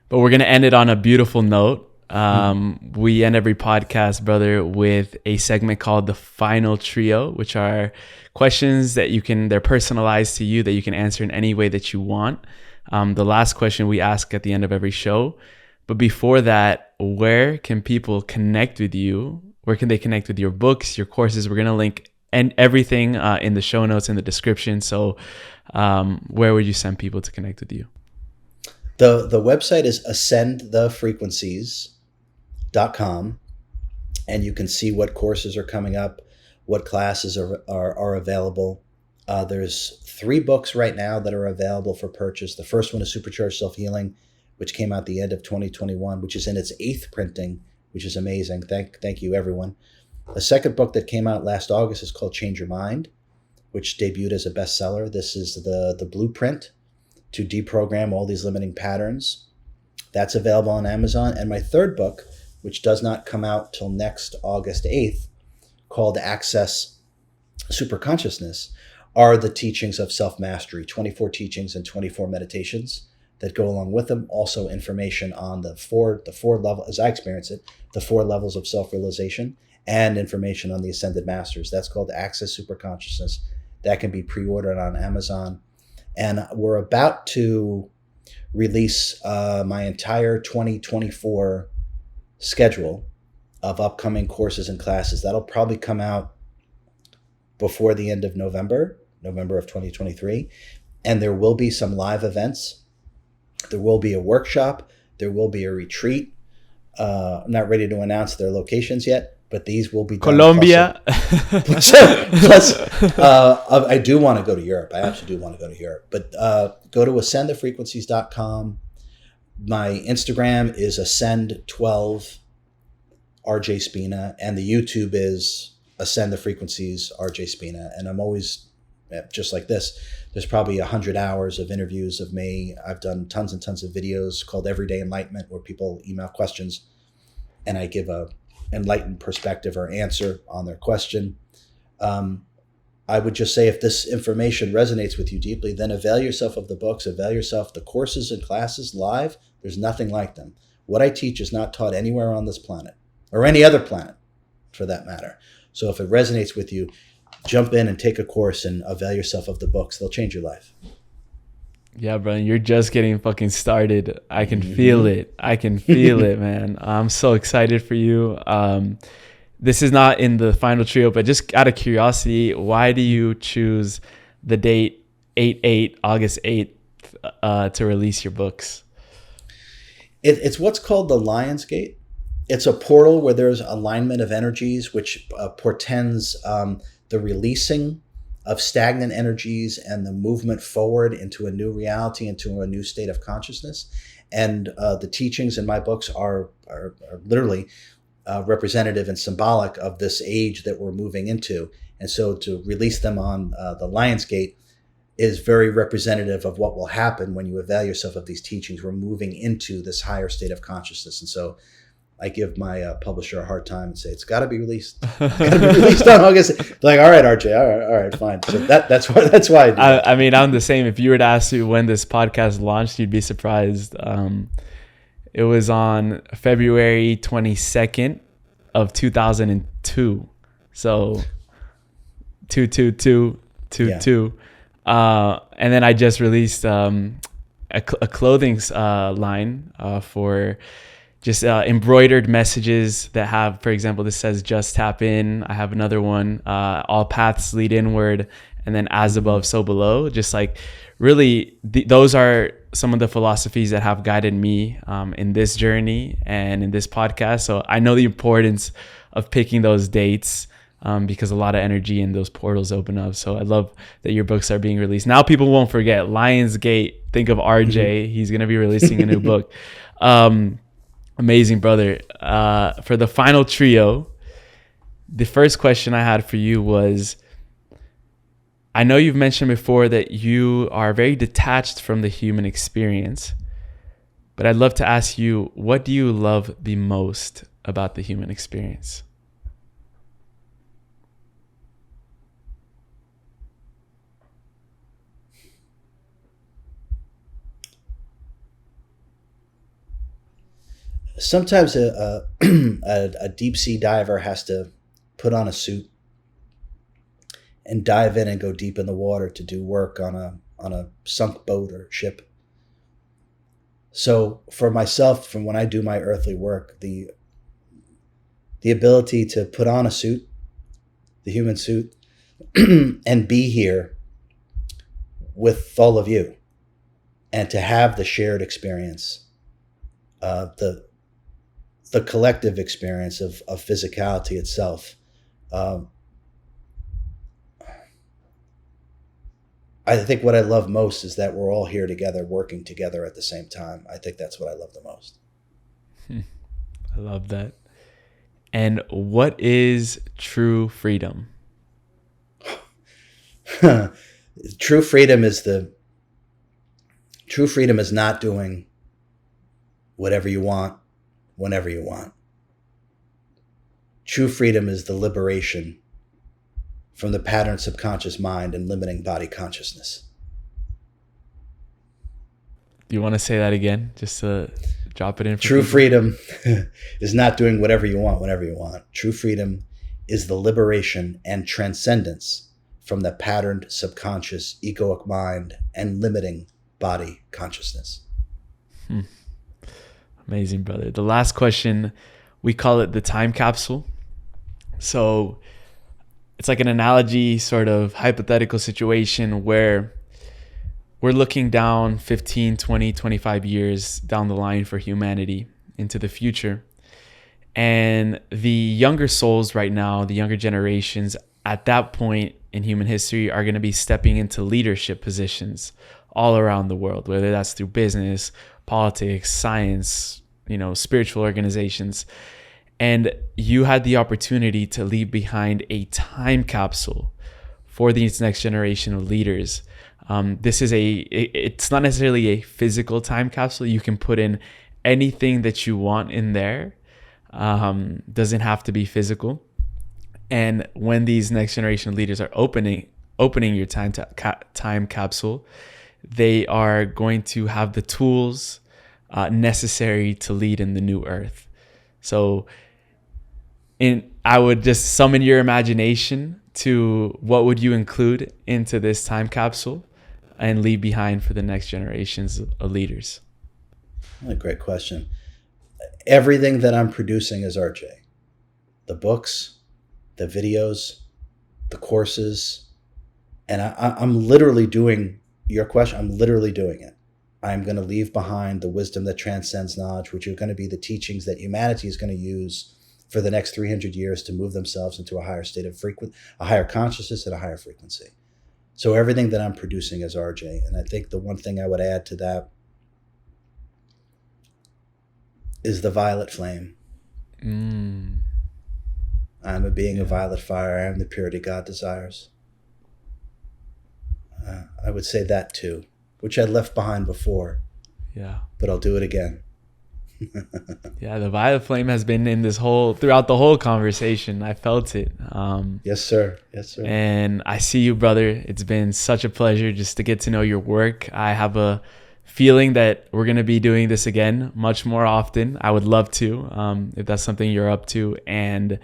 we're going to end it on a beautiful note. We end every podcast, brother, with a segment called the Final Trio, which are questions that they're personalized to you that you can answer in any way that you want. The last question we ask at the end of every show. But before that, where can people connect with you? Where can they connect with your books, your courses? We're going to link and everything in the show notes, in the description. So where would you send people to connect with you? The website is ascendthefrequencies.com, and you can see what courses are coming up, what classes are available. There's 3 books right now that are available for purchase. The first one is Supercharged Self-Healing, which came out the end of 2021, which is in its 8th printing, which is amazing. Thank you, everyone. The second book that came out last August is called Change Your Mind, which debuted as a bestseller. This is the blueprint to deprogram all these limiting patterns. That's available on Amazon. And my third book, which does not come out till next August 8th, called Access Superconsciousness, are the teachings of self-mastery, 24 teachings and 24 meditations that go along with them. Also information on the four level, as I experience it, the 4 levels of self-realization, and information on the Ascended Masters. That's called Access Superconsciousness. That can be pre-ordered on Amazon. And we're about to release my entire 2024 schedule of upcoming courses and classes. That'll probably come out before the end of November of 2023. And there will be some live events. There will be a workshop. There will be a retreat. I'm not ready to announce their locations yet, but these will be done. Colombia. Plus, I do want to go to Europe. I actually do want to go to Europe. But go to ascendthefrequencies.com. My Instagram is ascend12 RJ Spina, and the YouTube is Ascend the Frequencies RJ Spina. And I'm always, just like this, there's probably 100 hours of interviews of me. I've done tons and tons of videos called Everyday Enlightenment, where people email questions and I give a enlightened perspective or answer on their question. I would just say, if this information resonates with you deeply, then avail yourself of the books, avail yourself the courses and classes live. There's nothing like them. What I teach is not taught anywhere on this planet, or any other planet for that matter. So if it resonates with you, jump in and take a course and avail yourself of the books. They'll change your life. Yeah, bro, you're just getting fucking started. I can feel it. I can feel it, man. I'm so excited for you. This is not in the final trio, but just out of curiosity, why do you choose the date August 8th, to release your books? It's what's called the Lion's Gate. It's a portal where there's alignment of energies, which portends the releasing of stagnant energies and the movement forward into a new reality, into a new state of consciousness. And the teachings in my books are literally representative and symbolic of this age that we're moving into. And so to release them on the Lion's Gate is very representative of what will happen when you avail yourself of these teachings. We're moving into this higher state of consciousness. And so I give my publisher a hard time and say, it's got to be released. Got to be released on August. They're like, all right, RJ, all right, fine. So that's why I do that. I mean, I'm the same. If you were to ask me when this podcast launched, you'd be surprised. It was on February 22nd of 2002. So 22222. And then I just released a clothing line for just embroidered messages that have, for example, this says just tap in. I have another one, all paths lead inward, and then as above, so below. Just like really, those are some of the philosophies that have guided me in this journey and in this podcast. So I know the importance of picking those dates because a lot of energy in those portals open up. So I love that your books are being released. Now people won't forget Lionsgate. Think of RJ. He's going to be releasing a new book. Amazing, brother. For the final trio, the first question I had for you was, I know you've mentioned before that you are very detached from the human experience, but I'd love to ask you, what do you love the most about the human experience? sometimes a deep sea diver has to put on a suit and dive in and go deep in the water to do work on a sunk boat or ship. So for myself, from when I do my earthly work, the ability to put on a suit, the human suit, and be here with all of you, and to have the shared experience, the collective experience of physicality itself. I think what I love most is that we're all here together, working together at the same time. I think that's what I love the most. I love that. And what is true freedom? True freedom is not doing whatever you want, whenever you want. True freedom is the liberation from the patterned subconscious mind and limiting body consciousness. Do you want to say that again? Just to drop it in. True freedom is not doing whatever you want, whenever you want. True freedom is the liberation and transcendence from the patterned subconscious egoic mind and limiting body consciousness. Amazing, brother. The last question, we call it the time capsule. So it's like an analogy, sort of hypothetical situation where we're looking down 15, 20, 25 years down the line for humanity into the future. And the younger souls right now, the younger generations at that point in human history are going to be stepping into leadership positions all around the world, whether that's through business, politics, science, spiritual organizations. And you had the opportunity to leave behind a time capsule for these next generation of leaders. It's not necessarily a physical time capsule. You can put in anything that you want in there. Doesn't have to be physical. And when these next generation leaders are opening your time capsule, they are going to have the tools necessary to lead in the new earth. So I would just summon your imagination to what would you include into this time capsule and leave behind for the next generations of leaders? A great question. Everything that I'm producing is RJ. The books, the videos, the courses, and I'm literally doing your question. I'm literally doing it. I'm going to leave behind the wisdom that transcends knowledge, which are going to be the teachings that humanity is going to use for the next 300 years to move themselves into a higher state of a higher consciousness and a higher frequency. So everything that I'm producing is RJ. And I think the one thing I would add to that is the violet flame. I'm a being of violet fire. I am the purity God desires. I would say that too, which I left behind before. Yeah. But I'll do it again. Yeah, the violet flame has been in throughout the whole conversation. I felt it. Yes, sir. Yes, sir. And I see you, brother. It's been such a pleasure just to get to know your work. I have a feeling that we're going to be doing this again much more often. I would love to, if that's something you're up to. And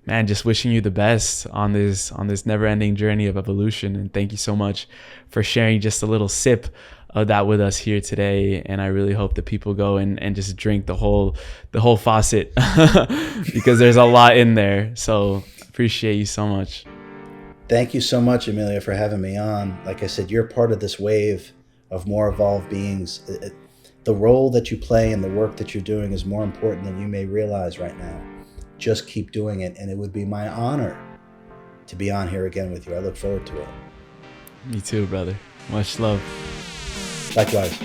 man, just wishing you the best on this never-ending journey of evolution. And thank you so much for sharing just a little sip of that with us here today. And I really hope that people go and just drink the whole faucet because there's a lot in there. So appreciate you so much. Thank you so much, Emilio, for having me on. Like I said, you're part of this wave of more evolved beings. The role that you play and the work that you're doing is more important than you may realize right now. Just keep doing it. And it would be my honor to be on here again with you. I look forward to it. Me too, brother. Much love. Likewise.